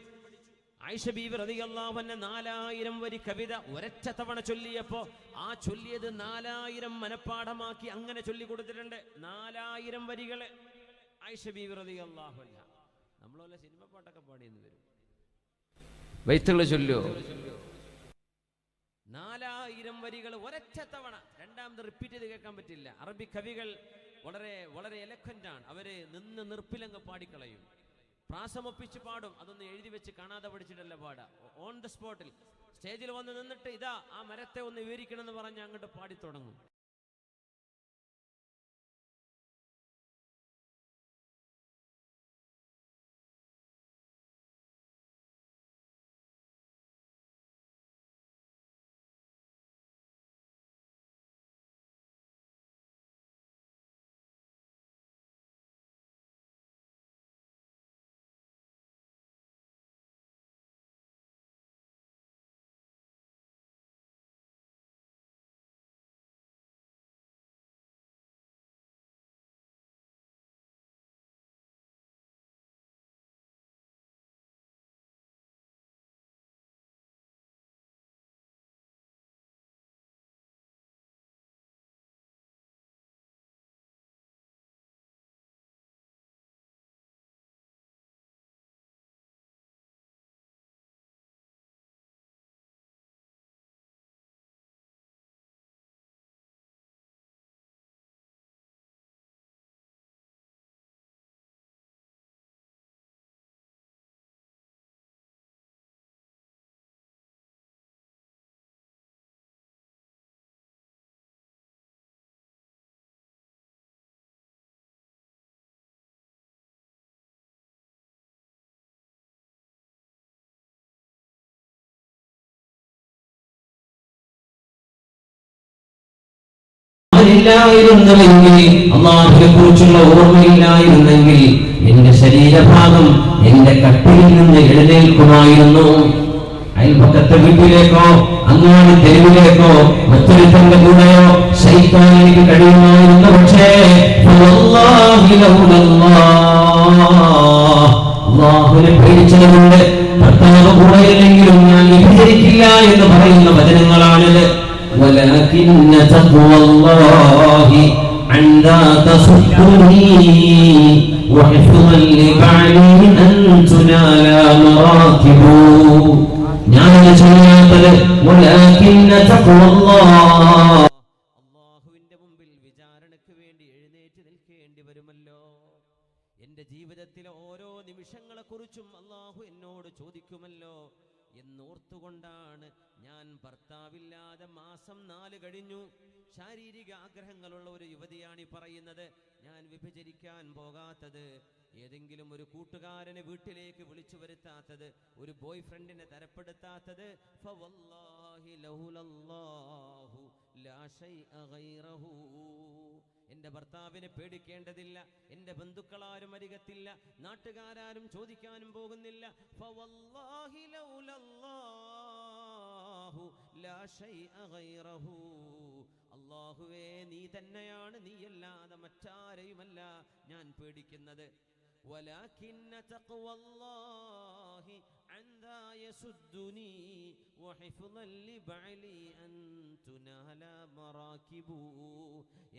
[SPEAKER 1] ആയിഷ ബീവി റളിയല്ലാഹു അൻഹ 4000 വരി കവിത ഒരൊറ്റ തവണ ചൊല്ലിയപ്പോ ആ ചൊല്ലിയത് 4000 മനപ്പാഠമാക്കി അങ്ങനെ ചൊല്ലി കൊടുത്തിട്ടുണ്ട്. 4000 വരികള് ആയിഷ ബീവി റളിയല്ലാഹു അൻഹ. നമ്മളല്ല സിനിമ പാട്ടൊക്കെ പാടിയെന്ന് വരും, ബൈത്തുകൾ ചൊല്ലോ. 4000 വരികൾ ഒരൊറ്റ തവണ, രണ്ടാമത് റിപ്പീറ്റ് ചെയ്ത് കേൾക്കാൻ പറ്റില്ല. അറബി കവികൾ വളരെ എലക്വന്റ് ആണ്. അവര് നിന്ന് നിർപ്പിലങ്ങ് പാടിക്കളയും, പ്രാസമൊപ്പിച്ച് പാടും. അതൊന്നും എഴുതി വെച്ച് കാണാതെ പഠിച്ചിട്ടല്ല പാടുക. ഓൺ ദ സ്പോട്ടിൽ സ്റ്റേജിൽ വന്ന് നിന്നിട്ട് ഇതാ ആ മരത്തെ ഒന്ന് വിവരിക്കണം എന്ന് പറഞ്ഞ് അങ്ങോട്ട് പാടി തുടങ്ങും. ില്ലായിരുന്നുവെങ്കിൽ, അല്ലാഹുവിനെ കുറിച്ചുള്ള ഓർമ്മയില്ലായിരുന്നെങ്കിൽ എന്റെ ശരീരഭാഗം എന്റെ കട്ടിലിൽ നിന്ന് എഴുന്നേൽക്കുമായിരുന്നു. അയൽപക്കത്തെ വീട്ടിലേക്കോ അങ്ങാടി തെരുവിലേക്കോ മറ്റൊരുത്തന്റെ കൂടെയോ ശൈത്താൻ എനിക്ക് കഴിയുമായിരുന്നു. പക്ഷേ അല്ലാഹുവിനെ പേടിച്ചതുകൊണ്ട് ഭർത്താവ് കൂടെയില്ലെങ്കിലും ഞാൻ വിഭജിക്കില്ല എന്ന് പറയുന്ന വചനങ്ങളാണിത്. ولكن تقوى الله عندها تصدني وحفظا لبعلي أن تنال مراتب. ഞാൻ ചെയ്യാത്തത് ولكن تقوى الله. അല്ലാഹുവിന്റെ മുമ്പിൽ വിചാരണയ്ക്ക് വേണ്ടി എഴുന്നേറ്റ് നിൽക്കേണ്ടി വരുമല്ലോ. എന്റെ ജീവിതത്തിലെ ഓരോ നിമിഷങ്ങളെക്കുറിച്ചും അല്ലാഹു എന്നോട് ചോദിക്കുമല്ലോ എന്നോർത്തുകൊണ്ടാണ് ഞാൻ ഭർത്താവില്ലാതെ മാസം 4 കഴിഞ്ഞു. ശാരീരിക ആഗ്രഹങ്ങളുള്ള ഒരു യുവതിയാണ് പറയുന്നത്. ഞാൻ വിഭജിക്കാൻ പോകാത്തത്, ഏതെങ്കിലും ഒരു കൂട്ടുകാരനെ വീട്ടിലേക്ക് വിളിച്ചു വരുത്താത്തത്, ഒരു ബോയ് ഫ്രണ്ടിനെ തരപ്പെടുത്താത്തത്. ഫവല്ലാഹി ലൗലല്ലാഹു ലാ ശൈഅ ഗൈറഹു. എന്റെ ഭർത്താവിനെ പേടിക്കേണ്ടതില്ല, എന്റെ ബന്ധുക്കളാരും അരികത്തില്ല, നാട്ടുകാരും ചോദിക്കാനും പോകുന്നില്ല. ഫവല്ലാഹി ലൗലല്ലാഹു ലാ ശൈഅ ഗൈറഹു. അല്ലാഹുവേ, നീ തന്നെയാണ്, നീയല്ലാതെ മറ്റാരെയുമല്ല ഞാൻ പേടിക്കുന്നത്. വലാകിന്ന തഖ്വല്ലാഹി അൻദാ യസുദ്ദുനി വഹിഫ്ളൻ ലിബഅലി അൻ തുനാല മറാകിബു.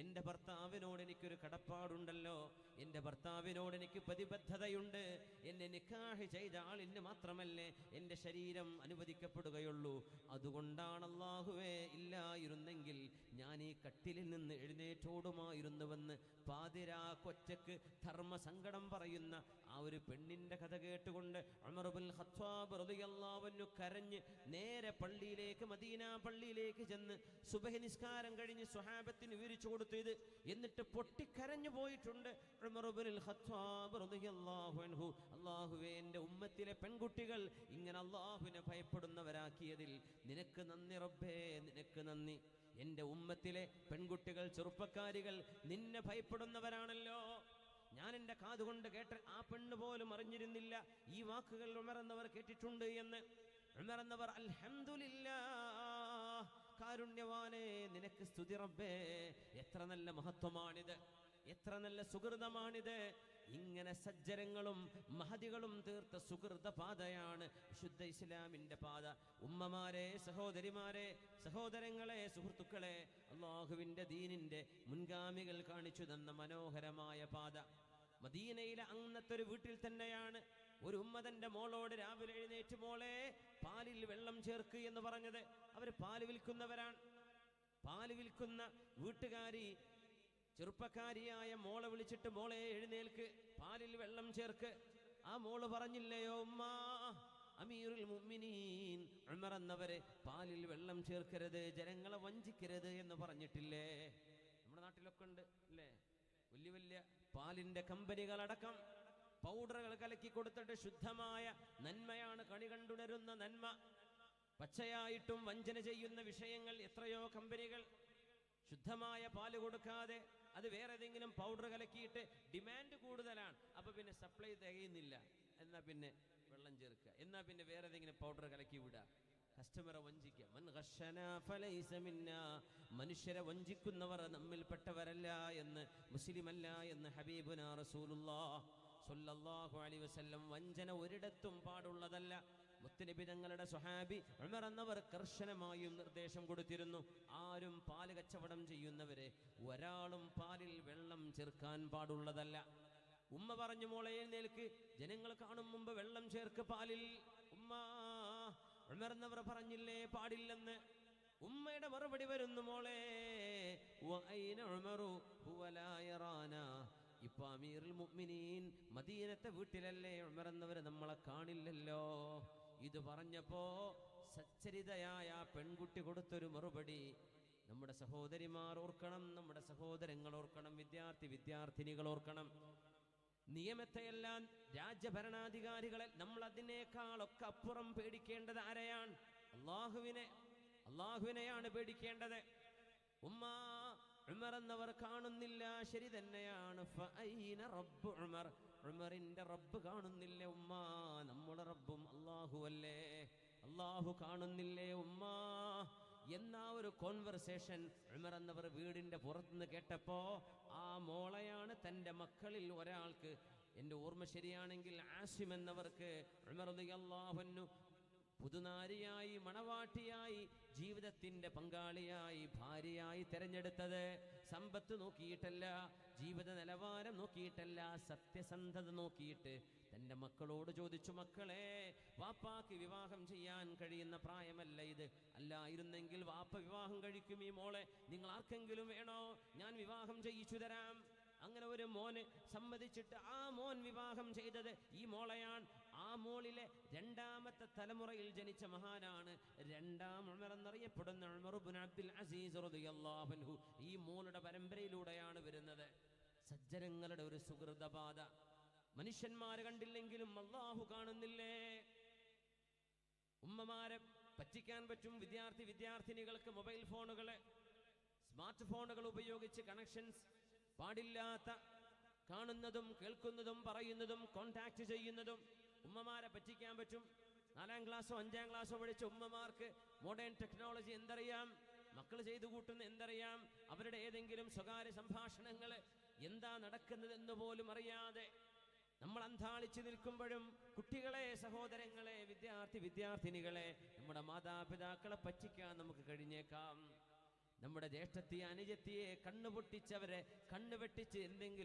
[SPEAKER 1] എൻ്റെ ഭർത്താവിനോട് എനിക്കൊരു കടപ്പാടുണ്ടല്ലോ, എൻ്റെ ഭർത്താവിനോട് എനിക്ക് പ്രതിബദ്ധതയുണ്ട്. എന്നെ നിക്കാഹ് ചെയ്ത ആളിന് മാത്രമല്ലേ എൻ്റെ ശരീരം അനുവദിക്കപ്പെടുകയുള്ളൂ. അതുകൊണ്ടാണ് അല്ലാഹുവേ, ഇല്ലായിരുന്നെങ്കിൽ ഞാൻ ഈ കട്ടിലിൽ നിന്ന് എഴുന്നേറ്റോടുമായിരുന്നുവെന്ന് പാതിരാക്കൊറ്റക്ക് ധർമ്മസങ്കടം പറയുന്ന ആ ഒരു പെണ്ണിന്റെ കഥ കേട്ടുകൊണ്ട് ഉമർ ഇബ്നുൽ ഖത്താബ് റളിയല്ലാഹു അൻഹു കരഞ്ഞ് നേരെ പള്ളിയിലേക്ക്, മദീന പള്ളിയിലേക്ക് ചെന്ന് സുബഹി നിസ്കാരം കഴിഞ്ഞ് സ്വഹാബത്തിന് വിവരിച്ചു കൊടുത്തു ഇത്. എന്നിട്ട് പൊട്ടിക്കരഞ്ഞു പോയിട്ടുണ്ട് ഉമർ ഇബ്നുൽ ഖത്താബ് റളിയല്ലാഹു അൻഹു. അല്ലാഹുവേ, എൻ്റെ ഉമ്മത്തിലെ പെൺകുട്ടികൾ ഇങ്ങനെ അല്ലാഹുവിനെ ഭയപ്പെടുന്നവരാക്കിയതിൽ നിനക്ക് നന്ദി റബ്ബേ, നിനക്ക് നന്ദി. എൻ്റെ ഉമ്മത്തിലെ പെൺകുട്ടികൾ, ചെറുപ്പക്കാരികൾ നിന്നെ ഭയപ്പെടുന്നവരാണല്ലോ. ഞാൻ എൻ്റെ കാതുകൊണ്ട് കേട്ട ആ പെണ്ണ് പോലും അറിഞ്ഞിരുന്നില്ല ഈ വാക്കുകൾ ഉമർ എന്നവർ കേട്ടിട്ടുണ്ട് എന്ന്. ഉമർ എന്നവർ അൽഹംദുലില്ലാഹ്, കാരുണ്യവാനേ നിനക്ക് സ്തുതി റബ്ബേ, എത്ര നല്ല മഹത്വമാണിത്, എത്ര നല്ല സുഹൃതമാണിത്. ഇങ്ങനെ സജ്ജനങ്ങളും മഹദികളും തീർത്ത സുഹൃത പാതയാണ് വിശുദ്ധ ഇസ്ലാമിന്റെ പാത. ഉമ്മമാരെ, സഹോദരിമാരെ, സഹോദരങ്ങളെ, സുഹൃത്തുക്കളെ, അള്ളാഹുവിന്റെ ദീനിന്റെ മുൻഗാമികൾ കാണിച്ചു തന്ന മനോഹരമായ പാത. മദീനയിലെ അന്നത്തെ ഒരു വീട്ടിൽ തന്നെയാണ് ഒരു ഉമ്മ തന്റെ മോളോട് രാവിലെ എഴുന്നേറ്റ് മോളെ പാലിൽ വെള്ളം ചേർക്ക് എന്ന് പറഞ്ഞത്. അവർ പാല് വിൽക്കുന്നവരാണ്. പാല് വിൽക്കുന്ന വീട്ടുകാരി ചെറുപ്പക്കാരിയായ മോളെ വിളിച്ചിട്ട് മോളെ എഴുന്നേൽക്ക്, പാലിൽ വെള്ളം ചേർക്ക്. ആ മോള് പറഞ്ഞില്ലയോ ഉമ്മ, അമീറുൽ മുഅ്മിനീൻ ഉമർ എന്നവരെ പാലിൽ വെള്ളം ചേർക്കരുത്, ജനങ്ങളെ വഞ്ചിക്കരുത് എന്ന് പറഞ്ഞിട്ടില്ലേ? നമ്മുടെ നാട്ടിലൊക്കെ ഉണ്ട് അല്ലേ? വലിയ വലിയ പാലിന്റെ കമ്പനികളടക്കം പൗഡറുകൾ കലക്കി കൊടുത്തിട്ട് ശുദ്ധമായ നന്മയാണ് കണി കണ്ടുണരുന്ന നന്മ, പച്ചയായിട്ടും വഞ്ചന ചെയ്യുന്ന വിഷയങ്ങൾ എത്രയോ കമ്പനികൾ. ശുദ്ധമായ പാല് കൊടുക്കാതെ അത് വേറെ ഏതെങ്കിലും പൗഡർ കലക്കിയിട്ട് ഡിമാൻഡ് കൂടുതലാണ്, അപ്പൊ പിന്നെ സപ്ലൈ തികയുന്നില്ല, എന്നാ പിന്നെ വെള്ളം ചേർക്കുക, എന്നാ പിന്നെ വേറെ ഏതെങ്കിലും പൗഡർ കലക്കി വിടുക, കസ്റ്റമറെ വഞ്ചിക്കുക. മൻ ഖശനാ ഫലൈസ മിന്നാ, മനുഷ്യരെ വഞ്ചിക്കുന്നവർ നമ്മിൽപ്പെട്ടവരല്ല എന്ന്, മുസ്ലിമല്ല എന്ന് ഹബീബുനാ റസൂലുള്ളാഹ് സ്വല്ലല്ലാഹു അലൈഹി വസല്ലം. വഞ്ചന ഒരിടത്തും പാടുള്ളതല്ല. മുത്തുനബി തങ്ങളുടെ സ്വഹാബി ഉമർ എന്നവർ കർശനമായും നിർദ്ദേശം കൊടുത്തിരുന്നു, ആരും പാല് കച്ചവടം ചെയ്യുന്നവരെ ഒരാളും പാലിൽ വെള്ളം ചേർക്കാൻ പാടുള്ളതല്ല. ഉമ്മ പറഞ്ഞു മോളെ എഴുന്നേൽക്ക്, ജനങ്ങൾ കാണും മുമ്പ് വെള്ളം ചേർക്ക് പാലിൽ. ഉമ്മ, ഉമർ എന്നവർ പറഞ്ഞില്ലേ പാടില്ലെന്ന്. ഉമ്മയുടെ മറുപടി വരുന്നു, മോളെ വഅൈന ഉമറു ഹുവ ലാ യറാനാ, ഇപ്പൊ അമീറുൽ മുഅ്മിനീൻ മദീനത്തെ വീട്ടിലല്ലേ, ഉമർ എന്നവർ നമ്മളെ കാണില്ലല്ലോ. ഇത് പറഞ്ഞപ്പോ സച്ചരിതയായ പെൺകുട്ടി കൊടുത്തൊരു മറുപടി നമ്മുടെ സഹോദരിമാർ ഓർക്കണം, നമ്മുടെ സഹോദരങ്ങൾ ഓർക്കണം, വിദ്യാർത്ഥിനികൾ ഓർക്കണം. നിയമത്തെയെല്ലാം രാജ്യഭരണാധികാരികളെ നമ്മൾ അതിനേക്കാളൊക്കെ അപ്പുറം പേടിക്കേണ്ടത് ആരെയാണ്? അള്ളാഹുവിനെയാണ് പേടിക്കേണ്ടത്. ഉമ്മ, ഉമർ എന്നവർ കാണുന്നില്ല, ശരി തന്നെയാണ്. ഫഅൈന റബ്ബു ഉമർ, ഉമറിന്റെ റബ്ബ് കാണുന്നില്ല ഉമ്മ, നമ്മുടെ റബ്ബും അല്ലാഹുവല്ലേ, അല്ലാഹു കാണുന്നില്ലേ ഉമ്മ എന്ന ഒരു കോൺവെർസേഷൻ ഉമർ എന്നവർ വീടിന്റെ പുറത്തുനിന്ന് കേട്ടപ്പോ ആ മോളെയാണ് തൻ്റെ മക്കളിൽ ഒരാൾക്ക്, എൻ്റെ ഓർമ്മ ശരിയാണെങ്കിൽ ആസിം എന്നവർക്ക് ഉമർ റളിയല്ലാഹു അൻഹു പുതുനാരിയായി, മണവാട്ടിയായി, ജീവിതത്തിന്റെ പങ്കാളിയായി, ഭാര്യയായി തെരഞ്ഞെടുത്തത് സമ്പത്ത് നോക്കിയിട്ടല്ല, ജീവിത നിലവാരം നോക്കിയിട്ടല്ല, സത്യസന്ധത നോക്കിയിട്ട് തൻ്റെ മക്കളോട് ചോദിച്ചു, മക്കളെ, വാപ്പാക്ക് വിവാഹം ചെയ്യാൻ കഴിയുന്ന പ്രായമല്ല ഇത്, അല്ലായിരുന്നെങ്കിൽ വാപ്പ വിവാഹം കഴിക്കും ഈ മോളെ, നിങ്ങൾ ആർക്കെങ്കിലും വേണോ, ഞാൻ വിവാഹം ചെയ്യിച്ചു തരാം. അങ്ങനെ ഒരു മോന് സമ്മതിച്ചിട്ട് ആ മോൻ വിവാഹം ചെയ്തത് ഈ മോളെയാണ്. ആ മോളിലെ രണ്ടാമത്തെ തലമുറയിൽ ജനിച്ച മഹാനാണ് രണ്ടാം ഉമർ എന്നറിയപ്പെടുന്ന ഉമർ ഇബ്നു അബ്ദുൽ അസീസ് റളിയല്ലാഹു അൻഹു. ഈ മോളുടെ പരമ്പരയിലൂടെയാണ് വരുന്നത്. സജ്ജനങ്ങളുടെ ഒരു സുഹൃതപാത. മനുഷ്യന്മാര് കണ്ടില്ലെങ്കിലും അല്ലാഹു കാണുന്നില്ലേ? ഉമ്മമാരെ പറ്റിക്കാൻ പറ്റും. വിദ്യാർത്ഥിനികൾക്ക് മൊബൈൽ ഫോണുകള്, സ്മാർട്ട് ഫോണുകൾ ഉപയോഗിച്ച് കണക്ഷൻസ് പാടില്ലാത്ത കാണുന്നതും കേൾക്കുന്നതും പറയുന്നതും കോണ്ടാക്ട് ചെയ്യുന്നതും ഉമ്മമാരെ പറ്റിക്കാൻ പറ്റും. 4ാം ക്ലാസ്സോ 5ാം ക്ലാസ്സോ പഠിച്ച ഉമ്മമാർക്ക് മോഡേൺ ടെക്നോളജി എന്തറിയാം, മക്കൾ ചെയ്തു കൂട്ടുന്ന എന്തറിയാം, അവരുടെ ഏതെങ്കിലും സ്വകാര്യ സംഭാഷണങ്ങൾ എന്താ നടക്കുന്നതെന്ന് പോലും അറിയാതെ നമ്മൾ അന്താളിച്ചു നിൽക്കുമ്പോഴും കുട്ടികളെ, സഹോദരങ്ങളെ, വിദ്യാർത്ഥിനികളെ, നമ്മുടെ മാതാപിതാക്കളെ പറ്റിക്കാൻ നമുക്ക് കഴിഞ്ഞേക്കാം. നമ്മുടെ ജ്യേഷ്ഠത്തിയെ, അനുജത്തിയെ കണ്ണുപൊട്ടിച്ചവരെ കണ്ണുവെട്ടിച്ച്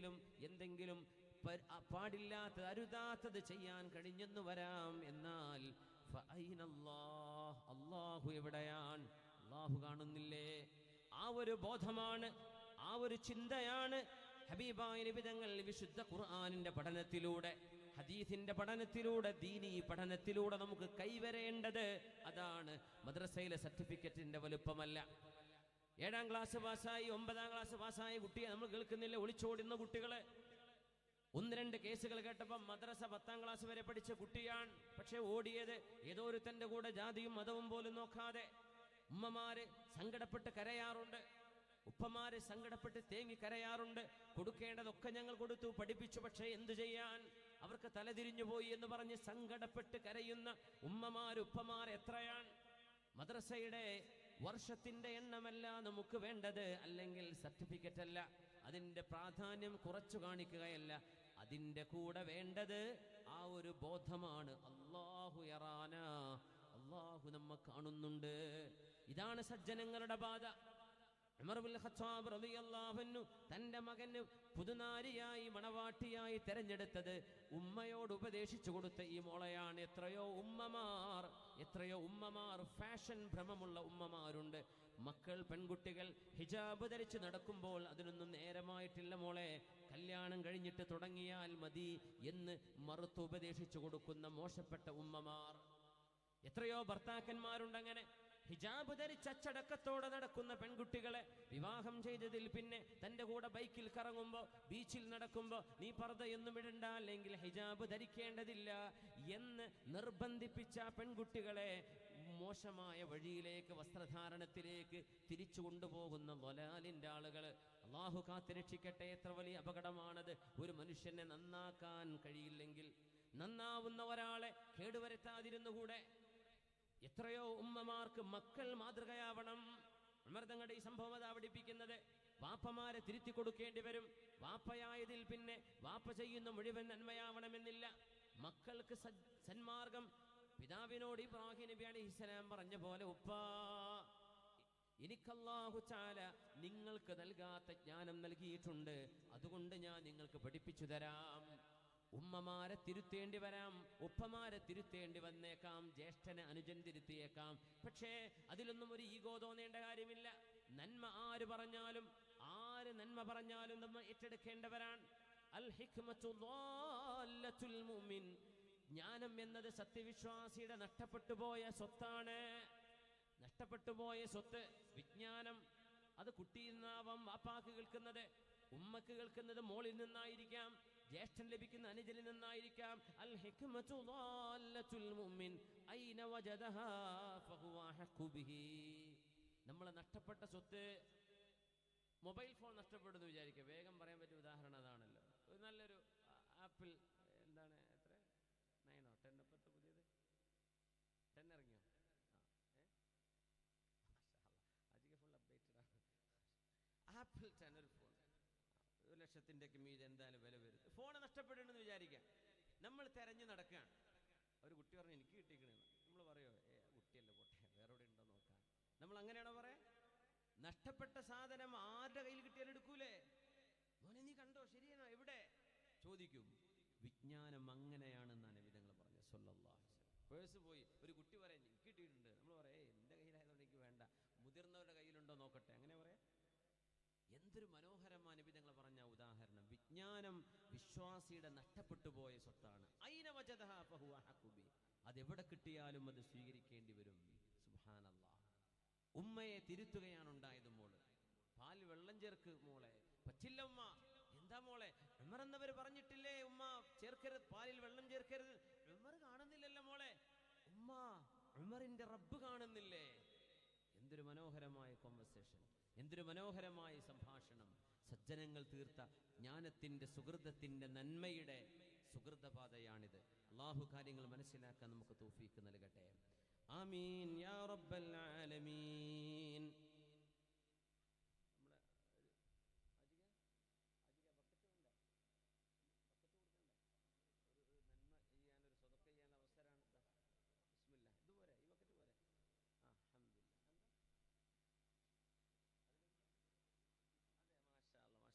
[SPEAKER 1] എന്തെങ്കിലും പാടില്ലാത്തത്, അരുതാത്തത് ചെയ്യാൻ കഴിഞ്ഞെന്ന് വരാം. എന്നാൽ അല്ലാഹു എവിടെയാണ്? അല്ലാഹു കാണുന്നില്ലേ? ആ ഒരു ബോധമാണ്, ആ ഒരു ചിന്തയാണ് ഹബീബായ നബി തങ്ങൾ വിശുദ്ധ ഖുർആനിന്റെ പഠനത്തിലൂടെ, ഹദീസിന്റെ പഠനത്തിലൂടെ, ദീനീ പഠനത്തിലൂടെ നമുക്ക് കൈവരേണ്ടത്. അതാണ് മദ്രസയിലെ സർട്ടിഫിക്കറ്റിന്റെ വലുപ്പമല്ല. 7ാം ക്ലാസ് പാസ്സായി 9ാം ക്ലാസ് പാസ്സായ കുട്ടിയെ നമ്മൾ കേൾക്കുന്നില്ല, ഒളിച്ചോടുന്ന കുട്ടികളെ. 1-2 കേസുകൾ കേട്ടപ്പോൾ മദ്രസ 10ാം ക്ലാസ് വരെ പഠിച്ച കുട്ടിയാണ്, പക്ഷെ ഓടിയത് ഏതോ ഒരുത്തന്റെ കൂടെ, ജാതിയും മതവും പോലും നോക്കാതെ. ഉമ്മമാര് സങ്കടപ്പെട്ട് കരയാറുണ്ട്, ഉപ്പമാര് സങ്കടപ്പെട്ട് തേങ്ങി കരയാറുണ്ട്. കൊടുക്കേണ്ടതൊക്കെ ഞങ്ങൾ കൊടുത്തു, പഠിപ്പിച്ചു, പക്ഷേ എന്തു ചെയ്യാൻ, അവർക്ക് തലതിരിഞ്ഞു പോയി എന്ന് പറഞ്ഞ് സങ്കടപ്പെട്ട് കരയുന്ന ഉമ്മമാര് ഉപ്പമാര് എത്രയാണ്. മദ്രസയുടെ വർഷത്തിന്റെ എണ്ണമല്ല നമുക്ക് വേണ്ടത്, അല്ലെങ്കിൽ സർട്ടിഫിക്കറ്റ് അല്ല, അതിൻ്റെ പ്രാധാന്യം കുറച്ചു കാണിക്കുകയല്ല. അതിൻ്റെ കൂടെ വേണ്ടത് ആ ഒരു ബോധമാണ്. അല്ലാഹു യറാന, അല്ലാഹു നമ്മെ കാണുന്നുണ്ട്. ഇതാണ് സജ്ജനങ്ങളുടെ ബാധ. ഉമർ ഇബ്നുൽ ഖത്താബ് റളിയല്ലാഹു അൻഹു തൻ്റെ മകന് പുതുനാരിയായി മണവാട്ടിയായി തെരഞ്ഞെടുത്തത് ഉമ്മയോട് ഉപദേശിച്ചു കൊടുത്ത ഈ മോളെയാണ്. എത്രയോ ഉമ്മമാർ ഫാഷൻ ഭ്രമമുള്ള ഉമ്മമാരുണ്ട്. മക്കൾ, പെൺകുട്ടികൾ ഹിജാബ് ധരിച്ച് നടക്കുമ്പോൾ അതിനൊന്നും നേരമായിട്ടില്ല മോളെ, കല്യാണം കഴിഞ്ഞിട്ട് തുടങ്ങിയാൽ മതി എന്ന് മറുത്ത് ഉപദേശിച്ചു കൊടുക്കുന്ന മോശപ്പെട്ട ഉമ്മമാർ. എത്രയോ ഭർത്താക്കന്മാരുണ്ടങ്ങനെ. ഹിജാബ് ധരിച്ച് അച്ചടക്കത്തോടെ നടക്കുന്ന പെൺകുട്ടികളെ വിവാഹം ചെയ്തതിൽ പിന്നെ തൻ്റെ കൂടെ ബൈക്കിൽ കറങ്ങുമ്പോൾ, ബീച്ചിൽ നടക്കുമ്പോൾ നീ പർദ്ദയൊന്നും ഇടണ്ട, അല്ലെങ്കിൽ ഹിജാബ് ധരിക്കേണ്ടതില്ല എന്ന് നിർബന്ധിപ്പിച്ച പെൺകുട്ടികളെ മോശമായ വഴിയിലേക്ക്, വസ്ത്രധാരണത്തിലേക്ക് തിരിച്ചു കൊണ്ടുപോകുന്ന വലാലിൻ്റെ ആളുകൾ. അള്ളാഹു കാത്തുരക്ഷിക്കട്ടെ. എത്ര വലിയ അപകടമാണത്. ഒരു മനുഷ്യനെ നന്നാക്കാൻ കഴിയില്ലെങ്കിൽ നന്നാവുന്ന ഒരാളെ കേടുവരുത്താതിരുന്നുകൂടെ? എത്രയോ ഉമ്മമാർക്ക് മക്കൾ മാതൃകയാവണം. ഉമർ തങ്ങളുടെ ഈ സംഭവം അതാ പഠിപ്പിക്കുന്നത്. വാപ്പമാരെ തിരുത്തി കൊടുക്കേണ്ടി വരും. വാപ്പയായതിൽ പിന്നെ വാപ്പ ചെയ്യുന്ന മുഴുവൻ നന്മയാവണമെന്നില്ല. മക്കൾക്ക് സന്മാർഗം. പിതാവിനോട് ഇബ്രാഹിം നബി അലൈഹിസ്സലാം പറഞ്ഞ പോലെ, ഉപ്പാ, എനിക്ക് അല്ലാഹു തആല നിങ്ങൾക്ക് നൽകാത്ത ജ്ഞാനം നൽകിയിട്ടുണ്ട്, അതുകൊണ്ട് ഞാൻ നിങ്ങൾക്ക് പഠിപ്പിച്ചു തരാം. ഉമ്മമാരെ തിരുത്തേണ്ടി വരാം, ഉപ്പമാരെ തിരുത്തേണ്ടി വന്നേക്കാം, ജ്യേഷ്ഠനെ അനുജൻ തിരുത്തിയേക്കാം. പക്ഷേ അതിലൊന്നും ഒരു ഈഗോ തോന്നേണ്ട കാര്യമില്ല. നന്മ ആര് നന്മ പറഞ്ഞാലും നമ്മൾ ഏറ്റെടുക്കേണ്ടവരാണ്. അൽ ഹിക്മത്തു ളാല്ലത്തുൽ മുഅ്മിൻ. ജ്ഞാനം എന്നത് സത്യവിശ്വാസിയുടെ നഷ്ടപ്പെട്ടുപോയ സ്വത്താണ്. നഷ്ടപ്പെട്ടുപോയ സ്വത്ത് വിജ്ഞാനം. അത് കുട്ടിയിൽ നിന്നാവാം വാപ്പാക്ക് കേൾക്കുന്നത്, ഉമ്മക്ക് കേൾക്കുന്നത് മോളിൽ നിന്നായിരിക്കാം, ജ്യേഷ്ഠൻ ലഭിക്കുന്ന അനുജനിൽ നിന്നായിരിക്കാം. അൽ ഹിക്മത്തു ളാല്ലത്തുൽ മുഅ്മിൻ ഐന വജദഹാ ഫഹുവ അഹഖു ബിഹി. നമ്മളെ നഷ്ടപ്പെട്ട സ്വത്ത്, മൊബൈൽ ഫോൺ നഷ്ടപ്പെടുന്നു വിചാരിക്കുക. വേഗം പറയാൻ പറ്റിയ ഉദാഹരണം അതാണല്ലോ. ഒരു നല്ലൊരു ആപ്പിൾ, എന്താണ്, എത്ര 9 10 ഇപ്പത്തെ പുതിയത് 10 ഇറങ്ങിയോ? അധികം ഫുൾ അപ്ഡേറ്റഡ് ആണ്. ആപ്പിൾ 10 ഒരു ഫോൺ 1,00,000 മീതെ എന്തായാലും വില വരും. ഫോൺ നഷ്ടപ്പെടണമെന്ന് വിചാരിക്കാം. നമ്മൾ തെരഞ്ഞു നടക്കുകയാണ്. ഒരു കുട്ടി പറഞ്ഞു എനിക്ക് കിട്ടിക്കണെന്ന്. നമ്മൾ പറയോ, കുട്ടിയല്ലേ, പോട്ടെ, വേറെ എവിടെ ഉണ്ടോ നോക്കാൻ. നമ്മൾ അങ്ങനെയാണോ പറയാ? നഷ്ടപ്പെട്ട സാധനം ആരുടെ കയ്യിൽ കിട്ടിയാലും എടുക്കൂലേ? മോനെ നീ കണ്ടോ, ശരിയാണോ, എവിടെ ചോദിക്കും. വിജ്ഞാനം അങ്ങനെയാണെന്നാണ് നബിതങ്ങൾ പറഞ്ഞത് സല്ലല്ലാഹു അലൈഹി വസല്ലം. പേഴ്സ് പോയി ഒരു കുട്ടി പറയാൻ എനിക്ക് കിട്ടിയിട്ടുണ്ട്. നമ്മൾ പറയാം എൻ്റെ കയ്യിലായതുകൊണ്ട് എനിക്ക് വേണ്ട, മുതിർന്നവരുടെ കയ്യിലുണ്ടോ നോക്കട്ടെ. അങ്ങനെ പറയാം. എന്തൊരു മനോഹരമായ നബിതങ്ങൾ പറഞ്ഞ ഉദാഹരണം. വിജ്ഞാനം വിശ്വാസിയുടെ നഷ്ടപ്പെട്ടു പോയ സ്വത്താണ്. ഐന വജദഹാ ഫഹുവ അഹഖു ബി. അതെവിടെ കിട്ടിയാലും അത് സ്വീകരിക്കേണ്ടി വരും. സുബ്ഹാനല്ലാഹ്. ഉമ്മയെ തിരുത്തുകയാണ് ഉണ്ടായത്. മോള് പാൽ വെള്ളം ചേർക്ക് മോളെ, പറ്റില്ല ഉമ്മ. എന്താ മോളെ, ഉമർ എന്നവർ പറഞ്ഞിട്ടില്ലേ ഉമ്മ ചേർക്കരുത്, പാലിൽ വെള്ളം ചേർക്കരുത്. ഉമർ കാണുന്നില്ലല്ലോ മോളെ. ഉമ്മ, ഉമറിന്റെ റബ്ബ് കാണുന്നില്ലേ? എന്തൊരു മനോഹരമായ കോൺവെർസേഷൻ, എന്തൊരു മനോഹരമായ സംഭാഷണം. സജ്ജനങ്ങൾ തീർത്ത ജ്ഞാനത്തിന്റെ, സുഹൃതത്തിന്റെ, നന്മയുടെ സുഹൃതപാതയാണിത്. അള്ളാഹു കാര്യങ്ങൾ മനസ്സിലാക്കാൻ നമുക്ക് തൗഫീഖ് നൽകട്ടെ. ആമീൻ യാ റബ്ബൽ ആലമീൻ. നന്മ ചെയ്യാൻ, ഒരു സ്വതക്ക ചെയ്യാൻ അവസരമാണ്. ബിസ്മില്ലാ, ഇതുപോലെ ഈ ബക്കറ്റ് പോലെ.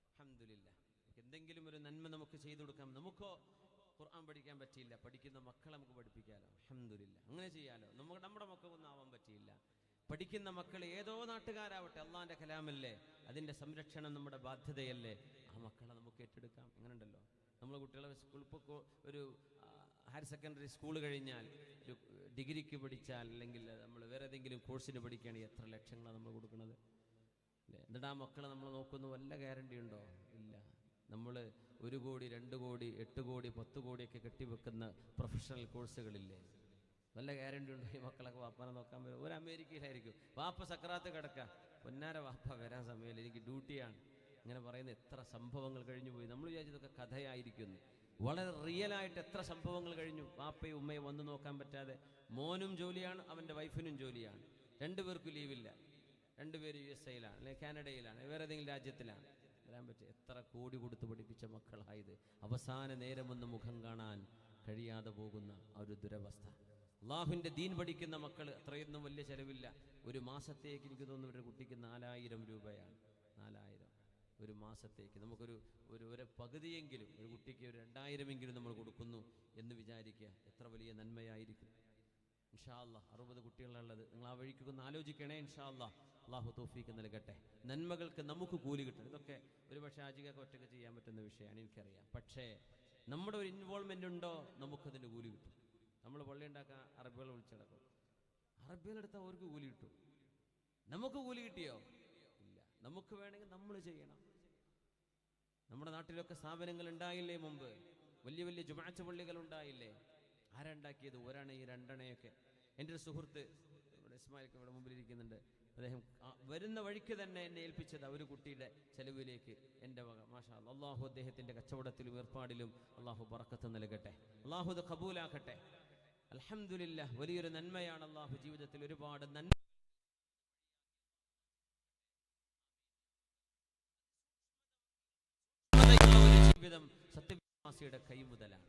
[SPEAKER 1] അൽഹംദുലില്ലാ. അൽഹംദുലില്ലാ. എന്തെങ്കിലും ഒരു നന്മ നമുക്ക് ചെയ്തു കൊടുക്കാം. നമുക്കോ ഖുർആൻ പഠിക്കാൻ പറ്റിയില്ല, പഠിക്കുന്ന മക്കളെ നമുക്ക് പഠിപ്പിക്കാമല്ലോ. അൽഹംദുലില്ലാ, അങ്ങനെ ചെയ്യാലോ. നമ്മുടെ മക്കൾക്കൊന്നും ആവാൻ പറ്റിയില്ല. പഠിക്കുന്ന മക്കൾ ഏതോ നാട്ടുകാരാവട്ടെ, അള്ളാന്റെ കലാമല്ലേ, അതിൻ്റെ സംരക്ഷണം നമ്മുടെ ബാധ്യതയല്ലേ. ആ മക്കളെ നമുക്ക് ഏറ്റെടുക്കാം. അങ്ങനെ ഉണ്ടല്ലോ. നമ്മൾ കുട്ടികളെ സ്കൂൾ, ഇപ്പോൾ ഒരു ഹയർ സെക്കൻഡറി സ്കൂൾ കഴിഞ്ഞാൽ, ഒരു ഡിഗ്രിക്ക് പഠിച്ചാൽ, അല്ലെങ്കിൽ നമ്മൾ വേറെ ഏതെങ്കിലും കോഴ്സിന് പഠിക്കുകയാണെങ്കിൽ എത്ര ലക്ഷങ്ങളാണ് നമ്മൾ കൊടുക്കുന്നത് അല്ലേ? എന്നിട്ട് ആ മക്കളെ നമ്മൾ നോക്കുന്ന വല്ല ഗ്യാരണ്ടി ഉണ്ടോ? ഇല്ല. നമ്മൾ 1 കോടി 2 കോടി 8 കോടി 10 കോടിയൊക്കെ കെട്ടിവെക്കുന്ന പ്രൊഫഷണൽ കോഴ്സുകളില്ലേ? നല്ല ഗ്യാരണ്ടി ഉണ്ട് ഈ മക്കളൊക്കെ വാപ്പാനെ നോക്കാൻ വരും. ഒരു അമേരിക്കയിലായിരിക്കും, വാപ്പ സക്രാത്ത് കിടക്കുക, പൊന്നാര വാപ്പ വരാൻ സമയമില്ല, എനിക്ക് ഡ്യൂട്ടിയാണ്, ഇങ്ങനെ പറയുന്ന എത്ര സംഭവങ്ങൾ കഴിഞ്ഞു പോയി. നമ്മൾ വിചാരിച്ചതൊക്കെ കഥയായിരിക്കുന്നു. വളരെ റിയലായിട്ട് എത്ര സംഭവങ്ങൾ കഴിഞ്ഞു. വാപ്പയും ഉമ്മയും വന്നു നോക്കാൻ പറ്റാതെ. മോനും ജോലിയാണ്, അവൻ്റെ വൈഫിനും ജോലിയാണ്, രണ്ടുപേർക്കും ലീവില്ല, രണ്ടുപേരും USA അല്ലെങ്കിൽ കാനഡയിലാണ്, വേറെ ഏതെങ്കിലും രാജ്യത്തിലാണ്, വരാൻ പറ്റും. എത്ര കോടി കൊടുത്ത് പഠിപ്പിച്ച മക്കളായത് അവസാന നേരമൊന്ന് മുഖം കാണാൻ കഴിയാതെ പോകുന്ന ആ ഒരു ദുരവസ്ഥ. അള്ളാഹുവിൻ്റെ ദീൻ പഠിക്കുന്ന മക്കൾ അത്രയൊന്നും വലിയ ചിലവില്ല. ഒരു മാസത്തേക്ക് എനിക്ക് തോന്നുന്നു ഒരു കുട്ടിക്ക് 4000 രൂപയാണ്. 4000 ഒരു മാസത്തേക്ക്. നമുക്കൊരു ഒരു പകുതിയെങ്കിലും ഒരു കുട്ടിക്ക് ഒരു 2000 നമ്മൾ കൊടുക്കുന്നു എന്ന് വിചാരിക്കുക, എത്ര വലിയ നന്മയായിരിക്കും. ഇൻഷാ അല്ലാഹ് 60 കുട്ടികളുള്ളത്. നിങ്ങൾ ആ വഴിക്കൊന്ന് ആലോചിക്കണേ. ഇൻഷാ അല്ലാഹ് അള്ളാഹു തൗഫീഖ് നൽകട്ടെ. നന്മകൾക്ക് നമുക്ക് കൂലി കിട്ടും. ഇതൊക്കെ ഒരു പക്ഷേ ആജികൊക്കെ ഒറ്റയ്ക്ക് ചെയ്യാൻ പറ്റുന്ന വിഷയമാണ്, എനിക്കറിയാം. പക്ഷേ നമ്മുടെ ഒരു ഇൻവോൾവ്മെൻ്റ് ഉണ്ടോ, നമുക്കതിന് കൂലി കിട്ടും. നമ്മൾ പള്ളി ഉണ്ടാക്കാൻ അറബികളെ വിളിച്ചടക്കും, അറബികളെടുത്താൽ അവർക്ക് കൂലി കിട്ടും. നമുക്ക് കൂലി കിട്ടിയോ? ഇല്ല. നമുക്ക് വേണമെങ്കിൽ നമ്മൾ ചെയ്യണം. നമ്മുടെ നാട്ടിലൊക്കെ സ്ഥാപനങ്ങൾ ഉണ്ടായില്ലേ മുമ്പ്? വലിയ വലിയ ജുമാഅത്ത് പള്ളികൾ ഉണ്ടായില്ലേ? ആരുണ്ടാക്കിയത്? ഒരണ ഈ രണ്ടെണ്ണയൊക്കെ. എൻ്റെ ഒരു സുഹൃത്ത് ഇവിടെ ഇസ്മായിലൊക്കെ ഇവിടെ മുമ്പിലിരിക്കുന്നുണ്ട്. അദ്ദേഹം വരുന്ന വഴിക്ക് തന്നെ എന്നെ ഏൽപ്പിച്ചത് ഒരു കുട്ടിയുടെ ചെലവിലേക്ക് എൻ്റെ വക. മാഷാ അല്ലാഹ്. അള്ളാഹു അദ്ദേഹത്തിൻ്റെ കച്ചവടത്തിലും ഏർപ്പാടിലും അള്ളാഹു ബറക്കത്ത് നൽകട്ടെ. അള്ളാഹു ഇത് ഖബൂലാക്കട്ടെ. അൽഹംദുലില്ലാഹ്, വലിയൊരു നന്മയാണ്. അള്ളാഹു ജീവിതത്തിൽ ഒരുപാട് നന്മ ജീവിതം സത്യവിശ്വാസിയുടെ കൈമുതലാണ്.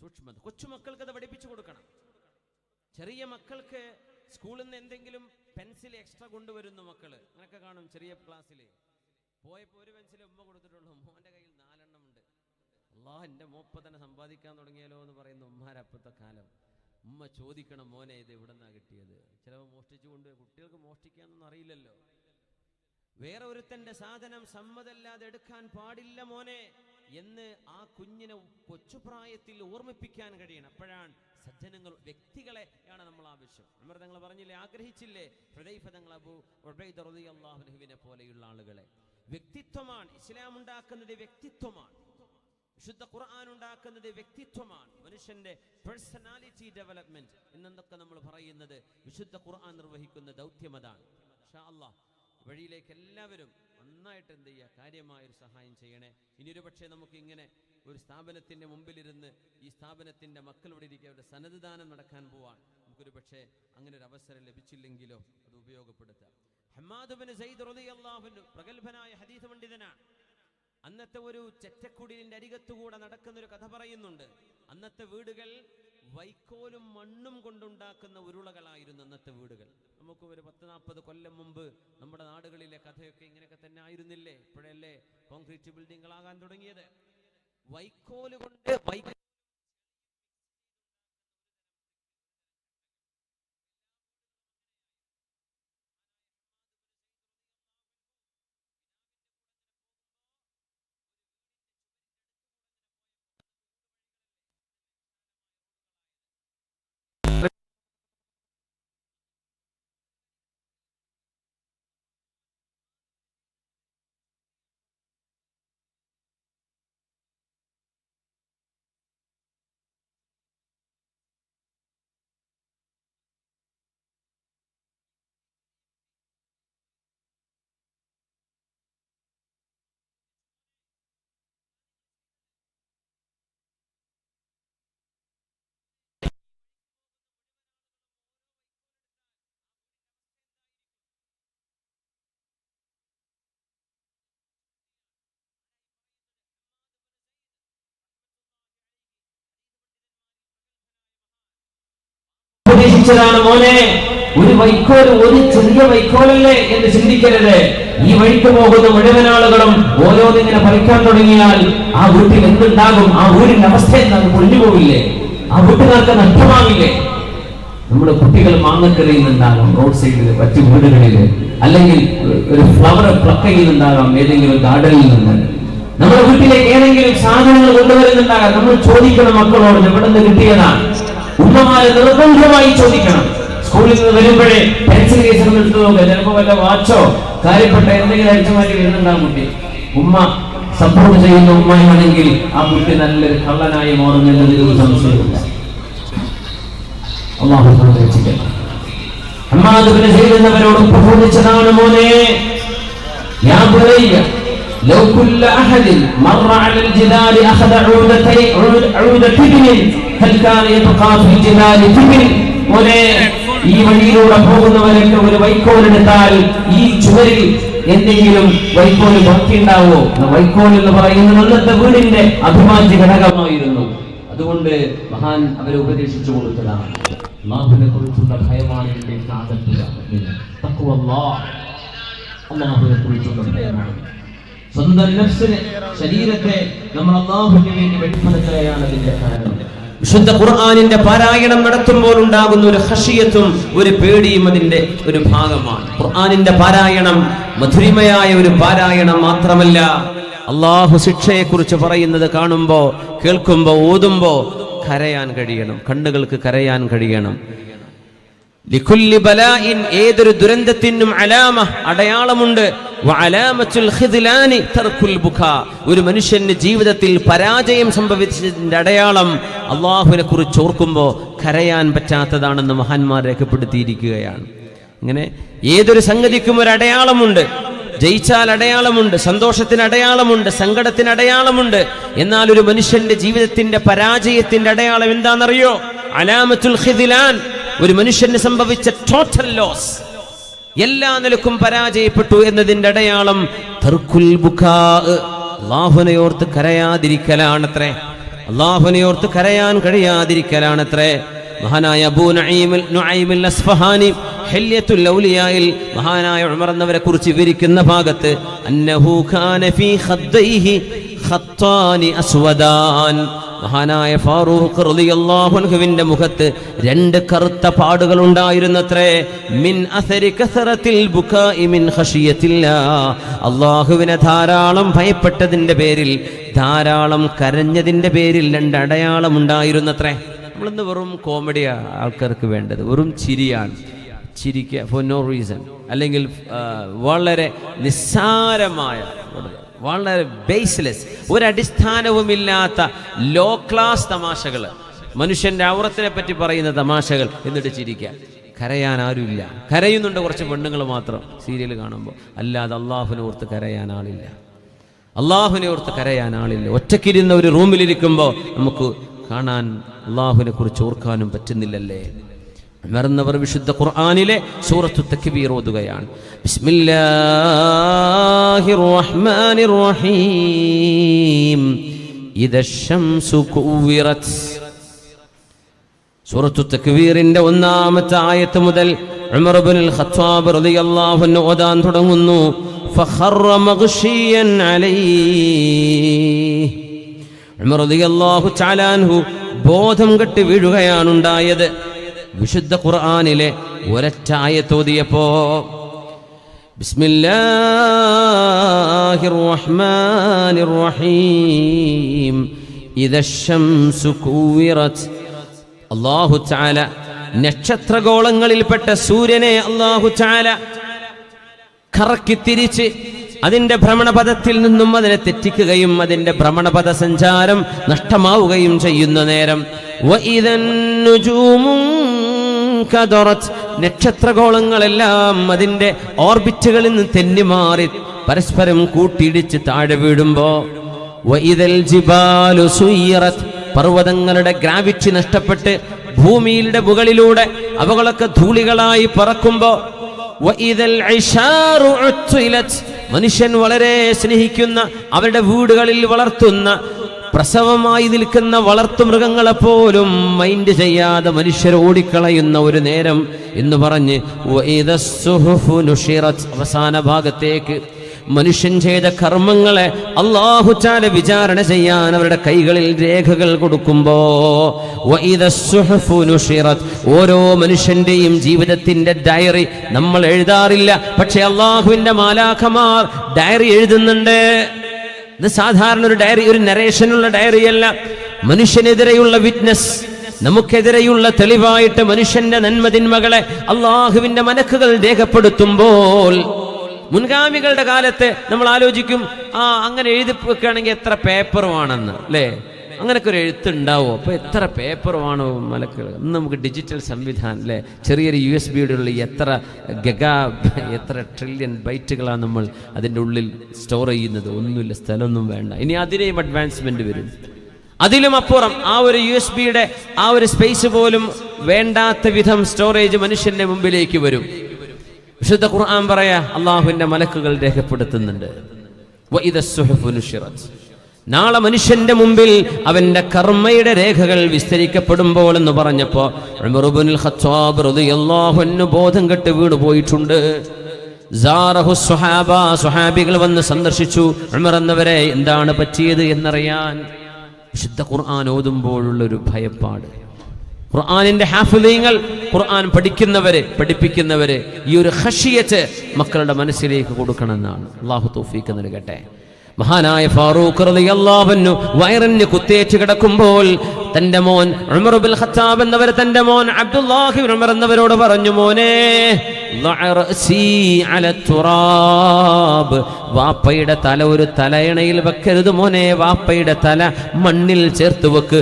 [SPEAKER 1] സൂക്ഷ്മത കൊച്ചുമക്കൾക്ക് അത് പഠിപ്പിച്ചു കൊടുക്കണം. ചെറിയ മക്കൾക്ക് സ്കൂളിൽ നിന്ന് എന്തെങ്കിലും പെൻസിൽ എക്സ്ട്രാ കൊണ്ടുവരുന്നു മക്കള്, അങ്ങനെയൊക്കെ കാണും. ചെറിയ ക്ലാസ്സിൽ പോയപ്പോൾ ഒരു പെൻസിൽ ഉമ്മ കൊടുത്തിട്ടുള്ളൂ, മോൻ്റെ കയ്യിൽ 4 എണ്ണം ഉണ്ട്. അല്ലാഹ്, എൻ്റെ മോപ്പ തന്നെ സമ്പാദിക്കാൻ തുടങ്ങിയാലോ എന്ന് പറയുന്ന ഉമ്മാരപ്പത്തെ കാലം. ഉമ്മ ചോദിക്കണം, മോനെ ഇത് എവിടെ നിന്നാണ് കിട്ടിയത്? ചിലപ്പോൾ മോഷ്ടിച്ചു കൊണ്ട്. കുട്ടികൾക്ക് മോഷ്ടിക്കാനൊന്നും അറിയില്ലല്ലോ. വേറെ ഒരുത്തൻ്റെ സാധനം സമ്മതല്ലാതെ എടുക്കാൻ പാടില്ല മോനെ എന്ന് ആ കുഞ്ഞിനെ കൊച്ചുപ്രായത്തിൽ ഓർമ്മിപ്പിക്കാൻ കഴിയണം. അപ്പോഴാണ് സജ്ജനങ്ങൾ, വ്യക്തികളെയാണ് നമ്മൾ ആവശ്യം. ഉമർ തങ്ങൾ പറഞ്ഞില്ലേ, ആഗ്രഹിച്ചില്ലേ ഹുദൈഫ തങ്ങൾ അബൂ ഉബൈദ റളിയല്ലാഹു അൻഹുവിനെ പോലെയുള്ള ആളുകളെ. വ്യക്തിത്വമാണ് ഇസ്ലാം ഉണ്ടാക്കുന്നത്, വ്യക്തിത്വമാണ്. വിശുദ്ധ ഖുർആൻ ഉണ്ടാക്കുന്നത് വ്യക്തിത്വമാണ്. മനുഷ്യന്റെ പേഴ്സണാലിറ്റി ഡെവലപ്മെന്റ് എന്നൊക്കെ നമ്മൾ പറയുന്നത് വിശുദ്ധ ഖുർആൻ നിർവഹിക്കുന്ന ദൗത്യം അതാണ്. ഇൻഷാ അല്ലാഹ് വഴിയിലേക്ക് എല്ലാവരും നന്നായിട്ട് എന്ത് ചെയ്യുക, കാര്യമായൊരു സഹായം ചെയ്യണേ. ഇനിയൊരു പക്ഷേ നമുക്ക് ഇങ്ങനെ ഒരു സ്ഥാപനത്തിൻ്റെ മുമ്പിലിരുന്ന് ഈ സ്ഥാപനത്തിൻ്റെ മക്കളോട് ഇരിക്കുക, അവരുടെ സനദ്ദാനം നടക്കാൻ പോവാൻ. നമുക്കൊരു പക്ഷേ അങ്ങനെ ഒരു അവസരം ലഭിച്ചില്ലെങ്കിലോ അത് ഉപയോഗപ്പെടുത്താം. ഹമ്മാദ് ബിൻ സയ്യിദ് റളിയല്ലാഹു അൻഹു പ്രഗത്ഭനായ ഹദീസ് പണ്ഡിതനാണ്. അന്നത്തെ ഒരു ചെറ്റക്കുടിലിൻ്റെ അരികത്തുകൂടെ നടക്കുന്നൊരു കഥ പറയുന്നുണ്ട്. അന്നത്തെ വീടുകൾ വൈക്കോലും മണ്ണും കൊണ്ടുണ്ടാക്കുന്ന ഉരുളകളായിരുന്നു അന്നത്തെ വീടുകൾ. നമുക്ക് ഒരു 10-40 കൊല്ലം മുമ്പ് നമ്മുടെ നാടുകളിലെ കഥയൊക്കെ ഇങ്ങനെയൊക്കെ തന്നെ ആയിരുന്നില്ലേ? ഇപ്പോഴല്ലേ കോൺക്രീറ്റ് ബിൽഡിങ്ങുകളാകാൻ തുടങ്ങിയത്. വൈക്കോല് കൊണ്ട് ഉപദേശിച്ചതാണ്, മോനെ ഒരു വൈക്കോൽ ഒരു ചെറിയ വൈക്കോലല്ലേ എന്ന് ചിന്തിക്കരുത്. ഈ വഴിക്ക് പോകുന്ന മുഴുവൻ ആളുകളും ഓരോന്നിങ്ങനെ പറിക്കാൻ തുടങ്ങിയാൽ ആ വീട്ടിൽ എന്തുണ്ടാകും? ആ വീടിന്റെ അവസ്ഥ എന്താകും? പൊളിഞ്ഞു പോവില്ലേ? ആ വീട്ടുകാർക്ക് നഷ്ടമാവില്ലേ? നമ്മുടെ കുട്ടികൾ മാങ്ങക്കറിയുന്നുണ്ടാകാം റോഡ് സൈഡിൽ, മറ്റു വീടുകളിൽ, അല്ലെങ്കിൽ ഒരു ഫ്ലവർ പ്ലക്ക് ചെയ്യുന്നുണ്ടാകാം ഏതെങ്കിലും ഗാർഡനിൽ നിന്ന്. നമ്മുടെ വീട്ടിലേക്ക് ഏതെങ്കിലും സാധനങ്ങൾ കൊണ്ടുവരുന്നുണ്ടാകാം. നമ്മൾ ചോദിക്കണം മക്കളോട്, എവിടെ നിന്ന് കിട്ടിയതാണ്? ഉമ്മമാരെ നിർബന്ധമായി ചോദിക്കണം. സ്കൂളിൽ നിന്ന് വരുമ്പോഴേ പെൻസിൽ കേസ് എടുത്തു നോക്കുക. ചിലപ്പോൾ വല്ല വാച്ചോ കാര്യപ്പെട്ട എന്തെങ്കിലും അടിച്ചു മാറ്റി വരുന്നുണ്ടാകും കുട്ടി. ഉമ്മ സപ്പോർട്ട് ചെയ്യുന്ന ഉമ്മയാണെങ്കിൽ ആ കുട്ടി നല്ലൊരു കള്ളനായി മാറുന്നതിൽ സംശയമില്ല. അല്ലാഹു രക്ഷിക്കട്ടെ. ഹമ്മാദ് ഇബ്നു സൈദ് എന്നവരോട് പ്രബോധിച്ചതാണ്, മോനെ യാ ബുനയ്യ ലൗ കുല്ല അഹദിൻ മറ അലൽ ജിദാലി അഖദ ഊദതൈൻ ഹൽ കാന യബ്ഖാ ഫിൽ ജിദാലി തിബിൻ. മോനെ ഈ വഴിയിലൂടെ പോകുന്നവരൊക്കെ ഒരു വൈക്കോലെടുത്താൽ ഈ ചുവരിൽ എന്തെങ്കിലും വൈക്കോൽ ബാക്കിയുണ്ടാവോ? വൈക്കോൽ എന്ന് പറയുന്നത് അന്നത്തെ വീടിന്റെ അഭിവാജ്യ ഘടകമായിരുന്നു. അതുകൊണ്ട് മഹാൻ അവരെ ഉപദേശിച്ചു കൊടുത്തതാണ്. അല്ലാഹുവിനെ കുറിച്ചുള്ള ഭയമാണ് ഇതിന്റെ സാധന. അല്ലാഹുവിനെ കുറിച്ചുള്ള ഭയമാണ്. സ്വന്തം നഫ്സിനെ, ശരീരത്തെ നമ്മൾ അല്ലാഹുവിന് വേണ്ടി വെടിമരുത്തുകയാണ് അതിന്റെ കാരണം. വിശുദ്ധ ഖുർആനിന്റെ പാരായണം നടത്തുമ്പോൾ ഉണ്ടാകുന്ന ഒരു ഖശിയത്തും ഒരു പേടിയും അതിന്റെ ഒരു ഭാഗമാണ്. ഖുർആനിന്റെ പാരായണം മധുരിമയായ ഒരു പാരായണം മാത്രമല്ല, അല്ലാഹു ശിക്ഷയെ കുറിച്ച് പറയുന്നത് കാണുമ്പോ, കേൾക്കുമ്പോ, ഓതുമ്പോ കരയാൻ കഴിയണം, കണ്ണുകൾക്ക് കരയാൻ കഴിയണം. ലികുല്ലി ബലാഇൻ, ഏതൊരു ദുരന്തത്തിനും അലാമ, അടയാളമുണ്ട്. വഅലാമത്തുൽ ഖിദ്ലാനി തർക്കുൽ ബുകാ, ഒരു മനുഷ്യന്റെ ജീവിതത്തിൽ പരാജയം സംഭവിച്ചതിന്റെ അടയാളം അല്ലാഹുവിനെ കുറിച്ച് ഓർക്കുമ്പോൾ കരയാൻ പറ്റാത്തതാണെന്ന് മഹാന്മാർ രേഖപ്പെടുത്തിയിരിക്കുകയാണ്. ഇങ്ങനെ ഏതൊരു സംഗതിക്കും ഒരു അടയാളമുണ്ട്. ജയിച്ചാൽ അടയാളമുണ്ട്, സന്തോഷത്തിന് അടയാളമുണ്ട്, സങ്കടത്തിന് അടയാളമുണ്ട്. എന്നാൽ ഒരു മനുഷ്യന്റെ ജീവിതത്തിന്റെ പരാജയത്തിന്റെ അടയാളം എന്താണെന്നറിയോ? അലാമത്തുൽ ഖിദ്ലാൻ, ഒരു മനുഷ്യന് സംഭവിച്ച ടോട്ടൽ ലോസ്, എല്ലാ നിലക്കും പരാജയപ്പെട്ടു എന്നതിന്റെ അടയാളം തർക്കുൽ ബുകാ, അല്ലാഹുവിനെ ഓർത്ത് കരയാതിരിക്കലാണത്രേ. അല്ലാഹുവിനെ ഓർത്ത് കരയാൻ കഴിയാതിരിക്കലാണത്രേ. മഹാനായ അബൂ നുഐം അസ്ഫഹാനി ഹില്യത്തുൽ ഔലിയായിൽ മഹാനായ ഉമർ എന്നവരെ കുറിച്ച് വിവരിക്കുന്ന ഭാഗത്ത് അന്നഹു ഖാന ഫീ ഖദ്ദൈഹി ഖത്താനി അസ്വദാൻ, മഹാനായ ഫാറൂഖ് റളിയല്ലാഹു അൻഹുവിന്റെ മുഖത്ത് രണ്ട് കറുത്ത പാടുകൾ ഉണ്ടായിരുന്നത്രേ. മിൻ അസരി കസറത്തിൽ ബുകാഇ മിൻ ഖശിയത്തില്ലാ, അല്ലാഹുവിനെ ധാരാളം ഭയപ്പെട്ടതിന്റെ പേരിൽ, ധാരാളം കരഞ്ഞതിന്റെ പേരിൽ രണ്ട് അടയാളം ഉണ്ടായിരുന്നത്രേ. നമ്മളിന്ന് വെറും കോമഡിയാ ആൾക്കാർക്ക് വേണ്ടത്, വെറും ചിരിയാണ്. ചിരിക്കുക ഫോർ നോ റീസൺ, അല്ലെങ്കിൽ വളരെ നിസ്സാരമായ, വളരെ ബേസ്ലെസ്, ഒരടിസ്ഥാനവുമില്ലാത്ത ലോ ക്ലാസ് തമാശകൾ, മനുഷ്യന്റെ ഔറത്തിനെ പറ്റി പറയുന്ന തമാശകൾ, എന്നിട്ട് ചിരിക്കുക. കരയാൻ ആരുമില്ല. കരയുന്നുണ്ട് കുറച്ച് പെണ്ണുങ്ങൾ മാത്രം സീരിയൽ കാണുമ്പോൾ, അല്ലാതെ അള്ളാഹുവിനെ ഓർത്ത് കരയാൻ ആളില്ല. അള്ളാഹുവിനെ ഓർത്ത് കരയാൻ ആളില്ല. ഒറ്റക്കിരുന്ന ഒരു റൂമിലിരിക്കുമ്പോൾ നമുക്ക് കാണാൻ, അള്ളാഹുവിനെ കുറിച്ച് ഓർക്കാനും പറ്റുന്നില്ലല്ലേ. മറന്നവർ വിശുദ്ധ ഖുർആനിലെ സൂറത്തു തക്ബീർ ഓതുകയാണ്. ബിസ്മില്ലാഹിർ റഹ്മാനിർ റഹീം ഇദശംസു കുവിറത്. സൂറത്തു തക്ബീറിന്റെ ഒന്നാമത്തെ ആയത്ത് മുതൽ ഉമർ ഇബ്നുൽ ഖത്താബ് റളിയല്ലാഹു അൻഹു ഓതാൻ തുടങ്ങുന്നു. ഫഖറ മഗ്ശിയൻ അലൈഹി, ഉമർ റളിയല്ലാഹു തആല അൻഹു ബോധം കെട്ട് വീഴുകയാണ് ഉണ്ടായത്. വിശുദ്ധ ഖുർആനിലെ ഒരൊറ്റ ആയത്ത് ഓതിയപ്പോ ബിസ്മില്ലാഹിർ റഹ്മാനിർ റഹീം ഇദശംസു കുവിറത്, അല്ലാഹു തആല നക്ഷത്രഗോളങ്ങളിൽപ്പെട്ട സൂര്യനെ അല്ലാഹു തആല കറക്കി തിരിച്ച് അതിന്റെ ഭ്രമണപഥത്തിൽ നിന്നും അതിനെ തെറ്റിക്കുകയും അതിന്റെ ഭ്രമണപഥ സഞ്ചാരം നഷ്ടമാവുകയും ചെയ്യുന്ന നേരം, നക്ഷത്രഗോളങ്ങളെല്ലാം അതിന്റെ ഓർബിറ്റുകളിൽ നിന്ന് തെന്നിമാറി പരസ്പരം കൂട്ടിയിടിച്ച് താഴെ വീഴുമ്പോ, പർവ്വതങ്ങളുടെ ഗ്രാവിറ്റി നഷ്ടപ്പെട്ട് ഭൂമിയുടെ മുകളിലൂടെ അവകളൊക്കെ ധൂളികളായി പറക്കുമ്പോ, മനുഷ്യൻ വളരെ സ്നേഹിക്കുന്ന അവരുടെ വീടുകളിൽ വളർത്തുന്ന പ്രസവമായി നിൽക്കുന്ന വളർത്തുമൃഗങ്ങളെപ്പോലും മൈൻഡ് ചെയ്യാതെ മനുഷ്യർ ഓടിക്കളയുന്ന ഒരു നേരം എന്ന് പറഞ്ഞ് അവസാന ഭാഗത്തേക്ക് മനുഷ്യൻ ചെയ്ത കർമ്മങ്ങളെ അല്ലാഹു തആല വിചാരണ ചെയ്യാൻ അവരുടെ കൈകളിൽ രേഖകൾ കൊടുക്കുമ്പോ, ഓരോ മനുഷ്യന്റെയും ജീവിതത്തിന്റെ ഡയറി നമ്മൾ എഴുതാറില്ല, പക്ഷെ അല്ലാഹുവിന്റെ മാലാഖമാർ ഡയറി എഴുതുന്നുണ്ട്. ഇത് സാധാരണ ഒരു ഡയറി, ഒരു നരേഷനുള്ള ഡയറിയല്ല. മനുഷ്യനെതിരെയുള്ള വിറ്റ്നസ്, നമുക്കെതിരെയുള്ള തെളിവായിട്ട് മനുഷ്യന്റെ നന്മതിന്മകളെ അല്ലാഹുവിന്റെ മലക്കുകൾ രേഖപ്പെടുത്തുമ്പോൾ, മുൻഗാമികളുടെ കാലത്ത് നമ്മൾ ആലോചിക്കും, അങ്ങനെ എഴുതി വെക്കുകയാണെങ്കിൽ എത്ര പേപ്പറുമാണെന്ന്, അല്ലേ? അങ്ങനെയൊക്കെ ഒരു എഴുത്തുണ്ടാവും. അപ്പോൾ എത്ര പേപ്പറുമാണോ മലക്കുകൾ. ഇന്ന് നമുക്ക് ഡിജിറ്റൽ സംവിധാനം അല്ലേ, ചെറിയൊരു USB-യുടെ ഉള്ളിൽ എത്ര ട്രില്യൺ ബൈറ്റുകളാണ് നമ്മൾ അതിൻ്റെ ഉള്ളിൽ സ്റ്റോർ ചെയ്യുന്നത്. ഒന്നുമില്ല, സ്ഥലമൊന്നും വേണ്ട. ഇനി അതിനെയും അഡ്വാൻസ്മെൻറ്റ് വരും. അതിലും അപ്പുറം ആ ഒരു USB-യുടെ ആ ഒരു സ്പേസ് പോലും വേണ്ടാത്ത വിധം സ്റ്റോറേജ് മനുഷ്യന്റെ മുമ്പിലേക്ക് വരും. വിശുദ്ധ ഖുർആൻ പറയാ, അള്ളാഹുവിന്റെ മലക്കുകൾ രേഖപ്പെടുത്തുന്നുണ്ട്, നാളെ മനുഷ്യന്റെ മുമ്പിൽ അവന്റെ കർമ്മയുടെ രേഖകൾ വിസ്തരിക്കപ്പെടുമ്പോൾ എന്ന് പറഞ്ഞപ്പോ ഉമർ ഇബ്നുൽ ഖത്താബ് റളിയല്ലാഹു അൻഹു ബോധം കെട്ട് വീണു പോയിട്ടുണ്ട്. സ്വഹാബികൾ വന്ന് സന്ദർശിച്ചു. ഉമർ എന്നവരെ എന്താണ് പറ്റിയത് എന്നറിയാൻ. വിശുദ്ധ ഖുർആൻ ഓതുമ്പോഴുള്ളൊരു ഭയപ്പാട്. ഖുർആനിന്റെ ഹാഫിളീങ്ങൾ, ഖുർആൻ പഠിക്കുന്നവര്, പഠിപ്പിക്കുന്നവര് ഈ ഒരു ഖശിയത്ത് മക്കളുടെ മനസ്സിലേക്ക് കൊടുക്കണമെന്നാണ്. അല്ലാഹു തൗഫീഖ് നൽകട്ടെ. മഹാനായ ഫാറൂഖ് റളിയല്ലാഹു അൻഹു വയറിന് കുത്തേറ്റ് കിടക്കുമ്പോൾ തന്റെ മോൻ ഉമർ ഇബ്നുൽ ഖത്താബ് എന്നവർ തന്റെ മോൻ അബ്ദുല്ലാഹി ഇബ്നു ഉമർ എന്നവരോട് പറഞ്ഞു, മോനെ വാപ്പയുടെ തല ഒരു തലയണയിൽ വെക്കരുത് മോനെ, വാപ്പയുടെ തല മണ്ണിൽ ചേർത്ത് വെക്ക്.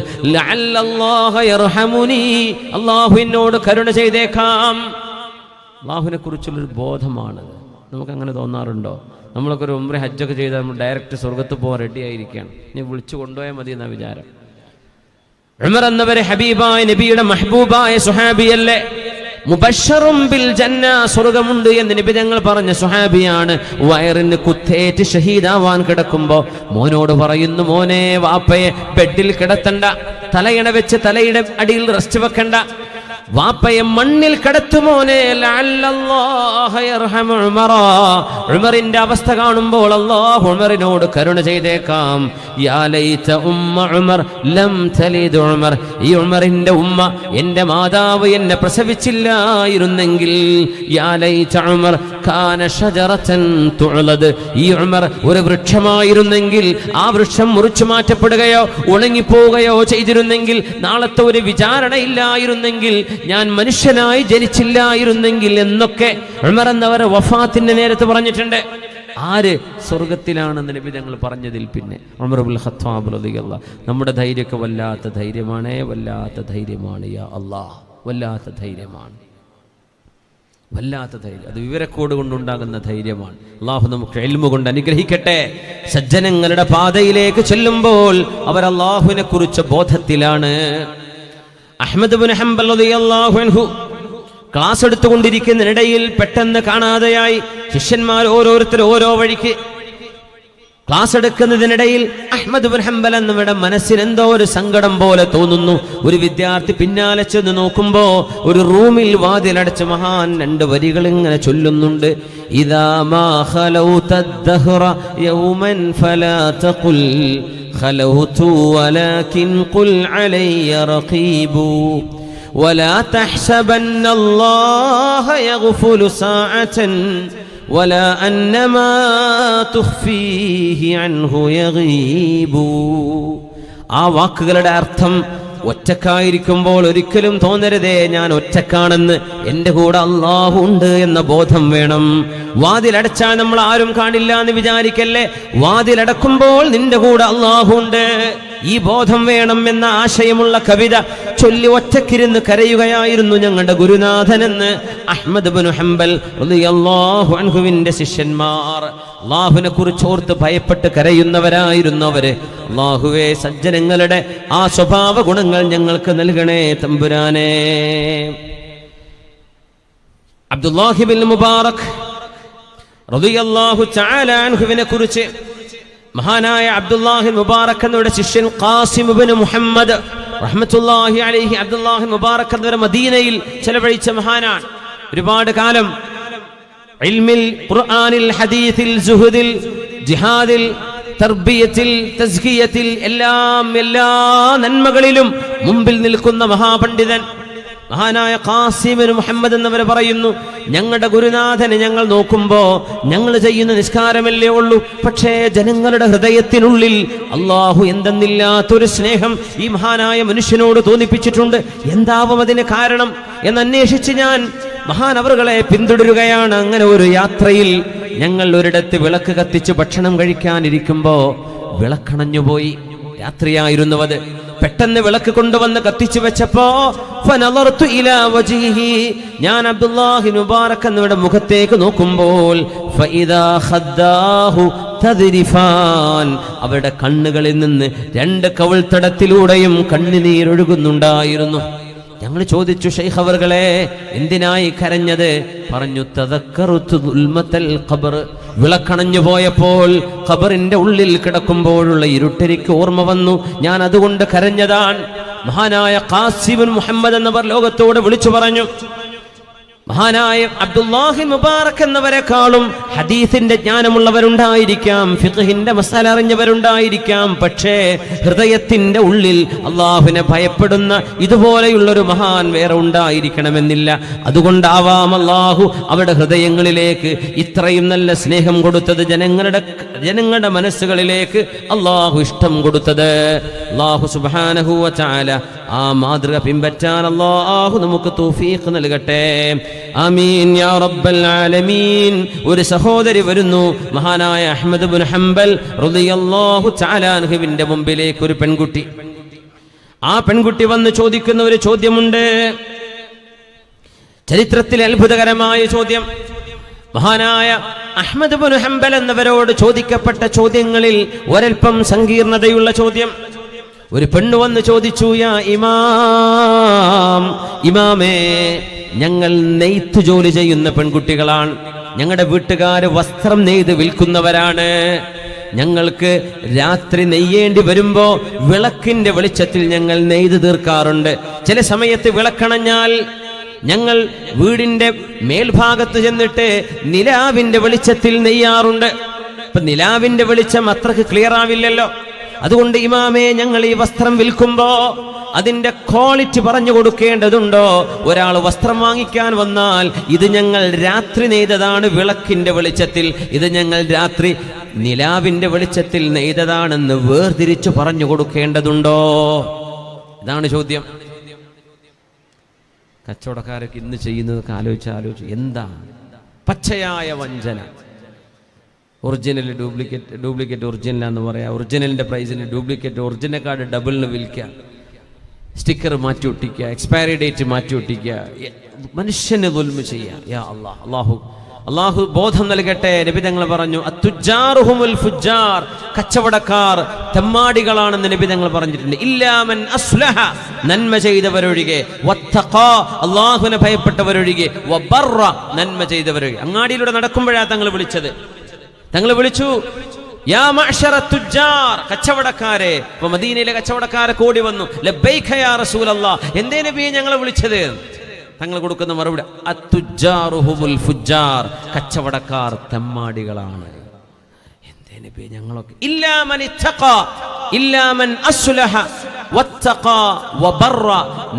[SPEAKER 1] അല്ലാഹു എന്നോട് കരുണ ചെയ്തേക്കാം. അല്ലാഹുവിനെ കുറിച്ചുള്ളൊരു ബോധമാണ്. നമുക്കങ്ങനെ തോന്നാറുണ്ടോ? നമ്മളൊക്കെ ഒരു ഉംറ ഹജ്ജൊക്കെ ചെയ്താൽ നമ്മൾ ഡയറക്റ്റ് സ്വർഗത്ത് പോകാൻ റെഡി ആയിരിക്കുകയാണ്. ഇനി വിളിച്ചു കൊണ്ടുപോയാൽ മതി എന്ന വിചാരം. ഉമർ എന്നവരെ ഹബീബായ നബിയുടെ മഹബൂബായ സുഹാബിയല്ലേ, മുബശ്ശറും ബിൽ ജന്ന, സ്വർഗമുണ്ട് എന്ന് നബി തങ്ങൾ പറഞ്ഞ സുഹാബിയാണ്. വയറിന് കുത്തേറ്റ് ഷഹീദാവാൻ കിടക്കുമ്പോ മോനോട് പറയുന്നു, മോനെ വാപ്പയെ ബെഡിൽ കിടത്തണ്ട, തലയിണ വെച്ച് തലയുടെ അടിയിൽ റെസ്റ്റ് വെക്കണ്ട, വാപ്പയെ മണ്ണിൽ കിടത്തുമോനെ. ഉമറിന്റെ അവസ്ഥ കാണുമ്പോൾ അല്ലാഹു ഉമറിനോട് കരുണ ചെയ്തേക്കാം. യാ ലൈത ഉമ്മ ഉമർ ലം തലിദ് ഉമർ, ഈ ഉമറിന്റെ ഉമ്മ, എന്റെ മാതാവ് എന്നെ പ്രസവിച്ചില്ലായിരുന്നെങ്കിൽ. യാ ലൈത ഉമർ കാന ഷജറതൻ തുഅലദ്, ഈ ഉമർ ഒരു വൃക്ഷമായിരുന്നെങ്കിൽ ആ വൃക്ഷം മുറിച്ചു മാറ്റപ്പെടുകയോ ഉണങ്ങിപ്പോവുകയോ ചെയ്തിരുന്നെങ്കിൽ, നാളത്തെ ഒരു വിചാരണയില്ലായിരുന്നെങ്കിൽ, ഞാൻ മനുഷ്യനായി ജനിച്ചില്ലായിരുന്നെങ്കിൽ എന്നൊക്കെ ഉമർ എന്നവരെ വഫാത്തിന്റെ നേരത്ത് പറഞ്ഞിട്ടുണ്ട്. ആര് സ്വർഗത്തിലാണെന്ന് നബി തങ്ങൾ പറഞ്ഞതിൽ പിന്നെ ഉമർ ഇബ്നുൽ ഖത്താബ് റളിയല്ലാഹു. നമ്മുടെ ധൈര്യമൊക്കെ വല്ലാത്ത ധൈര്യമാണ്, വല്ലാത്ത ധൈര്യമാണ്. യാ അല്ലാഹ്, വല്ലാത്ത ധൈര്യമാണ്, വല്ലാത്ത ധൈര്യം. അത് വിവരക്കോട് കൊണ്ടുണ്ടാകുന്ന ധൈര്യമാണ്. അല്ലാഹു നമുക്ക് ഇൽമു കൊണ്ട് അനുഗ്രഹിക്കട്ടെ. സജ്ജനങ്ങളുടെ പാതയിലേക്ക് ചെല്ലുമ്പോൾ അവർ അല്ലാഹുവിനെ കുറിച്ച് ബോധത്തിലാണ്. അഹ്മദ് ഇബ്നു ഹംബൽ റളിയല്ലാഹു അൻഹു ക്ലാസ് എടുത്തുകൊണ്ടിരിക്കുന്നതിനിടയിൽ പെട്ടെന്ന് കാണാതെയായി. ശിഷ്യന്മാർ ഓരോരുത്തർ ഓരോ വഴിക്ക്. ക്ലാസ് എടുക്കുന്നതിനിടയിൽ അഹ്മദ് ഇബ്നു ഹംബൽ എന്നവരുടെ മനസ്സിന് എന്തോ ഒരു സങ്കടം പോലെ തോന്നുന്നു. ഒരു വിദ്യാർത്ഥി പിന്നാലെ ചെന്ന് നോക്കുമ്പോ ഒരു റൂമിൽ വാതിലടച്ച് മഹാൻ രണ്ട് വരികൾ ഇങ്ങനെ ചൊല്ലുന്നുണ്ട്. ഇദാ മാ ഖലൗത ദഹ്റ യൗമൻ ഫലാ തഖുൽ خلوت ولكن قل علي رقيب ولا تحسبن الله يغفل ساعة ولا أن ما تخفيه عنه يغيب. ആ വാക്കുകളുടെ അർത്ഥം ഒറ്റക്കായിരിക്കുമ്പോൾ ഒരിക്കലും തോന്നരുതേ ഞാൻ ഒറ്റക്കാണെന്ന്, എൻ്റെ കൂടെ അല്ലാഹു ഉണ്ട് എന്ന ബോധം വേണം. വാതിലടച്ചാൽ നമ്മൾ ആരും കാണില്ല എന്ന് വിചാരിക്കല്ലേ. വാതിലടക്കുമ്പോൾ നിന്റെ കൂടെ അല്ലാഹു ഉണ്ട്, ഈ ബോധം വേണം എന്ന ആശയമുള്ള കവിത ചൊല്ലി ഒറ്റക്കിരുന്ന് കരയുകയായിരുന്നു ഞങ്ങളുടെ ഗുരുനാഥനെന്ന് അഹ്മദ് ഇബ്നു ഹംബൽ റളിയല്ലാഹു അൻഹുവിന്റെ ശിഷ്യന്മാർ. അല്ലാഹുവിനെ കുറിച്ച് ഓർത്ത് ഭയപ്പെട്ട് കരയുന്നവരായിരുന്നു അവര്. അല്ലാഹുവേ, സജ്ജനങ്ങളുടെ ആ സ്വഭാവ ഗുണങ്ങൾ ഞങ്ങൾക്ക് നൽകണേ തമ്പുരാനേ. അബ്ദുല്ലാഹി ഇബ്നു മുബാറക് റളിയല്ലാഹു തആല അൻഹുവിനെ കുറിച്ച് മഹാനായ അബ്ദുല്ലാഹി മുബാറക് എന്നവരുടെ ശിഷ്യൻ ഖാസിം ഇബ്നു മുഹമ്മദ് റഹ്മത്തുള്ളാഹി അലൈഹി, അബ്ദുല്ലാഹി മുബാറക് എന്നവർ മദീനയിൽ ചെലവഴിച്ച മഹാനാണ്. ഒരുപാട് കാലം ഇൽമിൽ, ഖുർആനിൽ, ഹദീസിൽ, സുഹദിൽ, ജിഹാദിൽ, തർബിയത്തിൽ, തസ്കിയത്തിൽ എല്ലാ നന്മകളിലും മുമ്പിൽ നിൽക്കുന്ന മഹാപണ്ഡിതൻ മഹാനായ ഖാസിം ഇബ്നു മുഹമ്മദ് എന്നവർ പറയുന്നു, ഞങ്ങളുടെ ഗുരുനാഥനെ ഞങ്ങൾ നോക്കുമ്പോ ഞങ്ങൾ ചെയ്യുന്ന നിസ്കാരമല്ലേ ഉള്ളൂ, പക്ഷേ ജനങ്ങളുടെ ഹൃദയത്തിനുള്ളിൽ അല്ലാഹു എന്തെന്നില്ലാത്തൊരു സ്നേഹം ഈ മഹാനായ മനുഷ്യനോട് തോന്നിപ്പിച്ചിട്ടുണ്ട്. എന്താവും അതിന് കാരണം എന്നന്വേഷിച്ച് ഞാൻ മഹാനവറുകളെ പിന്തുടരുകയാണ്. അങ്ങനെ ഒരു യാത്രയിൽ ഞങ്ങൾ ഒരിടത്ത് വിളക്ക് കത്തിച്ച് ഭക്ഷണം കഴിക്കാനിരിക്കുമ്പോ വിളക്കണഞ്ഞുപോയി. രാത്രിയായിരുന്നു അത്. പെട്ടെന്ന് വിളക്ക് കൊണ്ടുവന്ന് കത്തിച്ചു വെച്ചപ്പോ ഫനളർതു ഇലാ വജ്ഹിഹി, ഞാൻ അബ്ദുല്ലാഹി മുബാറക് എന്നവരുടെ മുഖത്തേക്ക് നോക്കുമ്പോൾ ഫഇദാ ഖദ്ദാഹു തദ്രിഫാൻ, അവരുടെ കണ്ണുകളിൽ നിന്ന് 2 കവിൾത്തടത്തിലൂടെയും കണ്ണുനീരൊഴുകുന്നുണ്ടായിരുന്നു. ഞങ്ങൾ ചോദിച്ചു, ശൈഖ് അവർകളെ എന്തിനായി കരഞ്ഞത്? പറഞ്ഞു, തദക്കറുതു ദുൽമത്തൽ ഖബർ, വിളക്കണഞ്ഞു പോയപ്പോൾ ഖബറിന്റെ ഉള്ളിൽ കിടക്കുമ്പോഴുള്ള ഇരുട്ടെനിക്ക് ഓർമ്മ വന്നു, ഞാൻ അതുകൊണ്ട് കരഞ്ഞതാണ്. മഹാനായ ഖാസിബുൻ മുഹമ്മദ് എന്നവർ ലോകത്തോട് വിളിച്ചു പറഞ്ഞു, മഹാനായ അബ്ദുല്ലാഹി മുബാറക് എന്നവരെക്കാളും ഹദീസിന്റെ ജ്ഞാനമുള്ളവരുണ്ടായിരിക്കാം, ഫിഖ്ഹിന്റെ മസാല അറിഞ്ഞവരുണ്ടായിരിക്കാം, പക്ഷേ ഹൃദയത്തിന്റെ ഉള്ളിൽ അള്ളാഹുവിനെ ഭയപ്പെടുന്ന ഇതുപോലെയുള്ളൊരു മഹാൻ വേറെ ഉണ്ടായിരിക്കണമെന്നില്ല. അതുകൊണ്ടാവാം അള്ളാഹു അവരുടെ ഹൃദയങ്ങളിലേക്ക് ഇത്രയും നല്ല സ്നേഹം കൊടുത്തത്, ജനങ്ങളുടെ മനസ്സുകളിലേക്ക് അള്ളാഹു ഇഷ്ടം കൊടുത്തത്. അള്ളാഹു സുബ്ഹാനഹു വ തആല ആ മാതൃക പിൻപറ്റാൻ അള്ളാഹു നമുക്ക് തൗഫീഖ് നൽകട്ടെ. ആമീൻ യാ റബ്ബൽ ആലമീൻ. ഒരു സഹോദരി വരുന്നു, മഹാനായ അഹ്മദ് ഇബ്നു ഹംബൽ റളിയല്ലാഹു തആല അൻഹുവിന്റെ മുമ്പിലേക്ക് ഒരു പെൺകുട്ടി. ആ പെൺകുട്ടി വന്ന് ചോദിക്കുന്ന ഒരു ചോദ്യമുണ്ട്, ചരിത്രത്തിലെ അത്ഭുതകരമായ ചോദ്യം. മഹാനായ അഹ്മദ് ഇബ്നു ഹംബൽ എന്നവരോട് ചോദിക്കപ്പെട്ട ചോദ്യങ്ങളിൽ ഒരൽപ്പം സങ്കീർണതയുള്ള ചോദ്യം. ഒരു പെണ്ണ് വന്ന് ചോദിച്ചു, യാ ഇമാം, ഇമാമേ, ഞങ്ങൾ നെയ്ത്ത് ജോലി ചെയ്യുന്ന പെൺകുട്ടികളാണ്, ഞങ്ങളുടെ വീട്ടുകാർ വസ്ത്രം നെയ്ത് വിൽക്കുന്നവരാണ്, ഞങ്ങൾക്ക് രാത്രി നെയ്യേണ്ടി വരുമ്പോ വിളക്കിന്റെ വെളിച്ചത്തിൽ ഞങ്ങൾ നെയ്ത് തീർക്കാറുണ്ട്. ചില സമയത്ത് വിളക്കണഞ്ഞാൽ ഞങ്ങൾ വീടിന്റെ മേൽഭാഗത്ത് ചെന്നിട്ട് നിലാവിന്റെ വെളിച്ചത്തിൽ നെയ്യാറുണ്ട്. ഇപ്പൊ നിലാവിന്റെ വെളിച്ചം അത്രക്ക് ക്ലിയർ ആവില്ലല്ലോ. അതുകൊണ്ട് ഇമാമേ, ഞങ്ങൾ ഈ വസ്ത്രം വിൽക്കുമ്പോ അതിന്റെ ക്വാളിറ്റി പറഞ്ഞു കൊടുക്കേണ്ടതുണ്ടോ? ഒരാൾ വസ്ത്രം വാങ്ങിക്കാൻ വന്നാൽ ഇത് ഞങ്ങൾ രാത്രി നെയ്തതാണ് വിളക്കിന്റെ വെളിച്ചത്തിൽ, ഇത് ഞങ്ങൾ രാത്രി നിലാവിന്റെ വെളിച്ചത്തിൽ നെയ്തതാണെന്ന് വേർതിരിച്ചു പറഞ്ഞു കൊടുക്കേണ്ടതുണ്ടോ? ഇതാണ് ചോദ്യം. കച്ചവടക്കാരൊക്കെ ഇന്ന് ചെയ്യുന്നതൊക്കെ ആലോചിച്ച് എന്താ പച്ചയായ വഞ്ചന. ഒറിജിനൽ ഡ്യൂപ്ലിക്കേറ്റ് ഒറിജിനലാന്ന് പറയാം, ഒറിജിനലിന്റെ പ്രൈസിന് ഡ്യൂപ്ലിക്കേറ്റ് ഒറിജിനൽ ഡബിളിന് വിൽക്കുക, സ്റ്റിക്കർ മാറ്റി ഒട്ടിക്കുക, എക്സ്പയറി ഡേറ്റ് മാറ്റി ഒട്ടിക്കുക, മനുഷ്യന് ദുൽമ ചെയ്യുക. യാ അല്ലാഹ്, അള്ളാഹു ബോധം നൽകട്ടെ. നബി തങ്ങൾ പറഞ്ഞു, അത്തുജാറുഹുമുൽ ഫുജ്ജാർ, കച്ചവടക്കാർ തെമ്മാടികളാണെന്ന് നബി തങ്ങൾ പറഞ്ഞിട്ടുണ്ട്. ഇല്ലാ മൻ അസ്ലഹ, നന്മ ചെയ്തവരൊഴികെ, വത്തഖാ, അള്ളാഹുവിനെ ഭയപ്പെട്ടവരൊഴികെ, വബർറ, നന്മ ചെയ്തവരൊഴികെ. അങ്ങാടിയിലൂടെ നടക്കുമ്പോഴാണ് തങ്ങൾ വിളിച്ചത്. തങ്ങൾ വിളിച്ചു, യാ മഅ്ശറ തുജ്ജാർ, കച്ചവടക്കാരെ. ഇപ്പൊ മദീനയിലെ കച്ചവടക്കാരെ കൂടി വന്നു, ലബ്ബൈക യാ റസൂലല്ലാഹ്, എന്തേ നബിയെ ഞങ്ങളെ വിളിച്ചത്? തങ്ങൾ കൊടുക്കുന്ന മറുപടി, അത്തുജാറുഹുമുൽ ഫുജ്ജാർ, കച്ചവടക്കാർ തെമ്മാടികളാണ്. എന്തേ നബിയെ ഞങ്ങളൊക്കെ? ഇല്ലാ മൻ ഇത്തഖാ, ഇല്ലാ മൻ അസ്ലഹ വത്തഖാ വബർറ,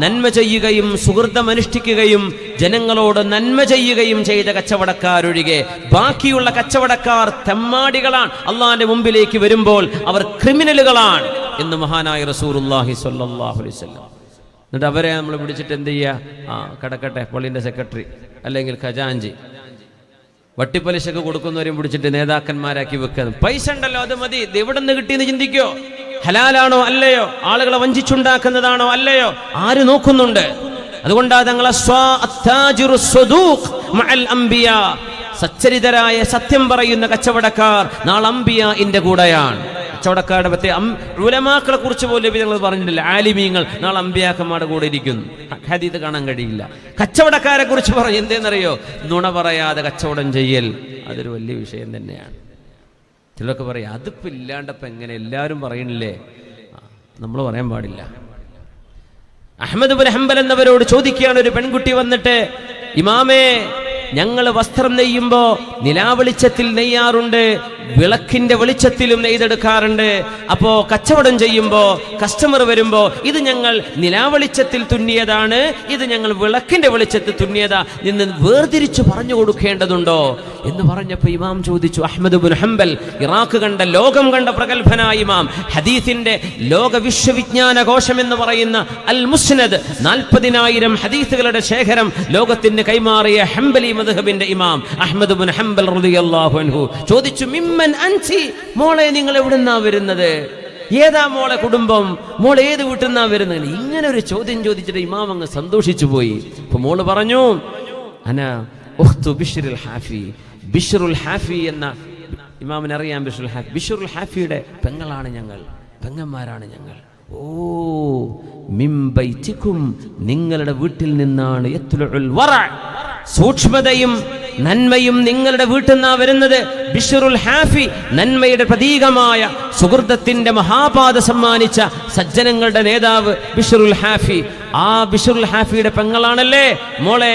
[SPEAKER 1] നന്മ ചെയ്യുകയും സുഹൃതം അനുഷ്ഠിക്കുകയും ജനങ്ങളോട് നന്മ ചെയ്യുകയും ചെയ്ത കച്ചവടക്കാരൊഴികെ ബാക്കിയുള്ള കച്ചവടക്കാർ തെമ്മാടികളാണ്, അള്ളാന്റെ മുമ്പിലേക്ക് വരുമ്പോൾ അവർ ക്രിമിനലുകളാണ് എന്ന് മഹാനായ റസൂലുള്ളാഹി സ്വല്ലല്ലാഹു അലൈഹി വസല്ലം. എന്നിട്ട് അവരെ നമ്മൾ പിടിച്ചിട്ട് എന്ത് ചെയ്യുക? കടക്കട്ടെ, പള്ളിന്റെ സെക്രട്ടറി അല്ലെങ്കിൽ ഖജാൻജി, വട്ടിപ്പലിശക്ക് കൊടുക്കുന്നവരെയും പിടിച്ചിട്ട് നേതാക്കന്മാരാക്കി വെക്കുക. പൈസ ഉണ്ടല്ലോ, അത് മതി. ഇത് എവിടെ നിന്ന് കിട്ടിയെന്ന് ചിന്തിക്കോ? ഹലാലാണോ അല്ലയോ? ആളുകളെ വഞ്ചിച്ചുണ്ടാക്കുന്നതാണോ അല്ലയോ? ആര് നോക്കുന്നുണ്ട്? അതുകൊണ്ടാണ് തങ്ങൾ സച്ചരിതരായ സത്യം പറയുന്ന കച്ചവടക്കാർ നാളെ അംബിയാഇന്റെ കൂടെയാണ്. കച്ചവടക്കാരുടെ പ്രത്യേക ഉലമാക്കളെ കുറിച്ച് പോലും ഞങ്ങൾ പറഞ്ഞിട്ടില്ല. ആലിമീങ്ങൾ നാളെ അംബിയാക്കന്മാരുടെ കൂടെ ഇരിക്കുന്നു. ഹദീത്ത് കാണാൻ കഴിയില്ല. കച്ചവടക്കാരെ കുറിച്ച് പറയും, എന്തേന്നറിയോ? നുണ പറയാതെ കച്ചവടം ചെയ്യൽ, അതൊരു വലിയ വിഷയം തന്നെയാണ്. ചിലരൊക്കെ പറയും, അതിപ്പോൾ ഇല്ലാണ്ടപ്പോൾ എങ്ങനെ? എല്ലാവരും പറയണില്ലേ? നമ്മൾ പറയാൻ പാടില്ല. അഹ്മദ് ഇബ്നു ഹംബൽ എന്നവരോട് ചോദിക്കുകയാണ് ഒരു പെൺകുട്ടി വന്നിട്ട്, ഇമാമേ, ഞങ്ങൾ വസ്ത്രം നെയ്യുമ്പോ നിലാവെളിച്ചത്തിൽ നെയ്യാറുണ്ട്, വിളക്കിന്റെ വെളിച്ചത്തിലും നെയ്തെടുക്കാറുണ്ട്. അപ്പോ കച്ചവടം ചെയ്യുമ്പോ കസ്റ്റമർ വരുമ്പോ ഇത് ഞങ്ങൾ നിലാവെളിച്ചത്തിൽ തുന്നിയതാണ്, ഇത് ഞങ്ങൾ വിളക്കിന്റെ വെളിച്ചത്തിൽ തുന്നിയതാ എന്ന് വേർതിരിച്ചു പറഞ്ഞു കൊടുക്കേണ്ടതുണ്ടോ എന്ന് പറഞ്ഞപ്പോ ഇമാം ചോദിച്ചു. അഹ്മദ് ഇബ്നു ഹംബൽ, ഇറാഖ് കണ്ട, ലോകം കണ്ട പ്രഗത്ഭനായ ഇമാം, ഹദീസിന്റെ ലോക വിശ്വവിജ്ഞാന കോശം എന്ന് പറയുന്ന അൽ മുസ്നദ്, 40,000 ഹദീസുകളുടെ ശേഖരം ലോകത്തിന് കൈമാറിയ ഹംബലി മദ്ഹബിന്റെ ഇമാം അഹ്മദ് ഇബ്നു ഹംബൽ റളിയല്ലാഹു അൻഹു ചോദിച്ചു, മിമ്മൻ അൻതി, മോളെ നിങ്ങൾ എവിടുന്നാ വരുന്നത്? ഏതാ മോളെ കുടുംബം, മോൾ ഏത് വീട്ടിൽ നിന്നാ വരുന്നത്? ഇങ്ങനെ ഒരു ചോദ്യം ചോദിച്ചിട്ട് ഇമാം അങ്ങ് സന്തോഷിച്ചു പോയി. അപ്പൊ മോള് പറഞ്ഞു, അനാ ഉഖ്തു ബിശ്റുൽ ഹാഫി. ബിശ്റുൽ ഹാഫി എന്ന ഇമാമിനെ അറിയാം. ബിശ്റുൽ ഹാഫിയുടെ പെങ്ങളാണ് ഞങ്ങൾ, പെങ്ങന്മാരാണ് ഞങ്ങൾ. ഓ മിൻ ബൈതികും, നിങ്ങളുടെ വീട്ടിൽ നിന്നാണ് യത്ലുഉൽ വറ, സൂക്ഷ്മതയും നന്മയും നിങ്ങളുടെ വീട്ടിൽ നിന്നാ വരുന്നത്. ബിശ്റുൽ ഹാഫി, നന്മയുടെ പ്രതീകമായ സുഹൃത്തത്തിന്റെ മഹാപാത സമ്മാനിച്ച സജ്ജനങ്ങളുടെ നേതാവ് ബിശ്റുൽ ഹാഫി. ആ ബിശ്റുൽ ഹാഫിയുടെ പെങ്ങളാണല്ലേ മോളെ,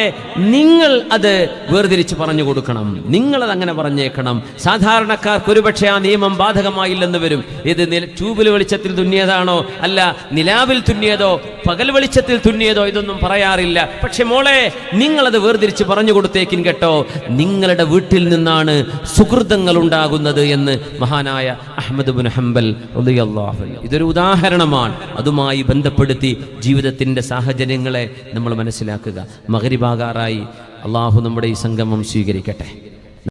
[SPEAKER 1] നിങ്ങൾ അത് വേർതിരിച്ച് പറഞ്ഞു കൊടുക്കണം, നിങ്ങളത് അങ്ങനെ പറഞ്ഞേക്കണം. സാധാരണക്കാർക്ക് ഒരുപക്ഷെ ആ നിയമം ബാധകമായില്ലെന്ന് വരും. ഇത് ട്യൂബിൽ വെളിച്ചത്തിൽ തുന്നിയതാണോ, അല്ല നിലാവിൽ തുന്നിയതോ, പകൽ വെളിച്ചത്തിൽ തുന്നിയതോ, ഇതൊന്നും പറയാറില്ല. പക്ഷെ മോളെ, നിങ്ങളത് വേർതിരിച്ച് പറഞ്ഞു കൊടുത്തേക്കും കേട്ടോ. നിങ്ങളുടെ വീട്ടിൽ നിന്നാണ് സുഹൃതങ്ങൾ ഉണ്ടാകുന്നത് എന്ന് മഹാനായ അഹ്മദ് ഇബ്നു ഹംബൽ റളിയല്ലാഹു അൻഹു ഇതൊരു ഉദാഹരണമാണ്. അതുമായി ബന്ധപ്പെടുത്തി ജീവിതത്തിന്റെ സാഹചര്യങ്ങളെ നമ്മൾ മനസ്സിലാക്കുക. മഗ്രിബാകാറായി. അള്ളാഹു നമ്മുടെ ഈ സംഗമം സ്വീകരിക്കട്ടെ.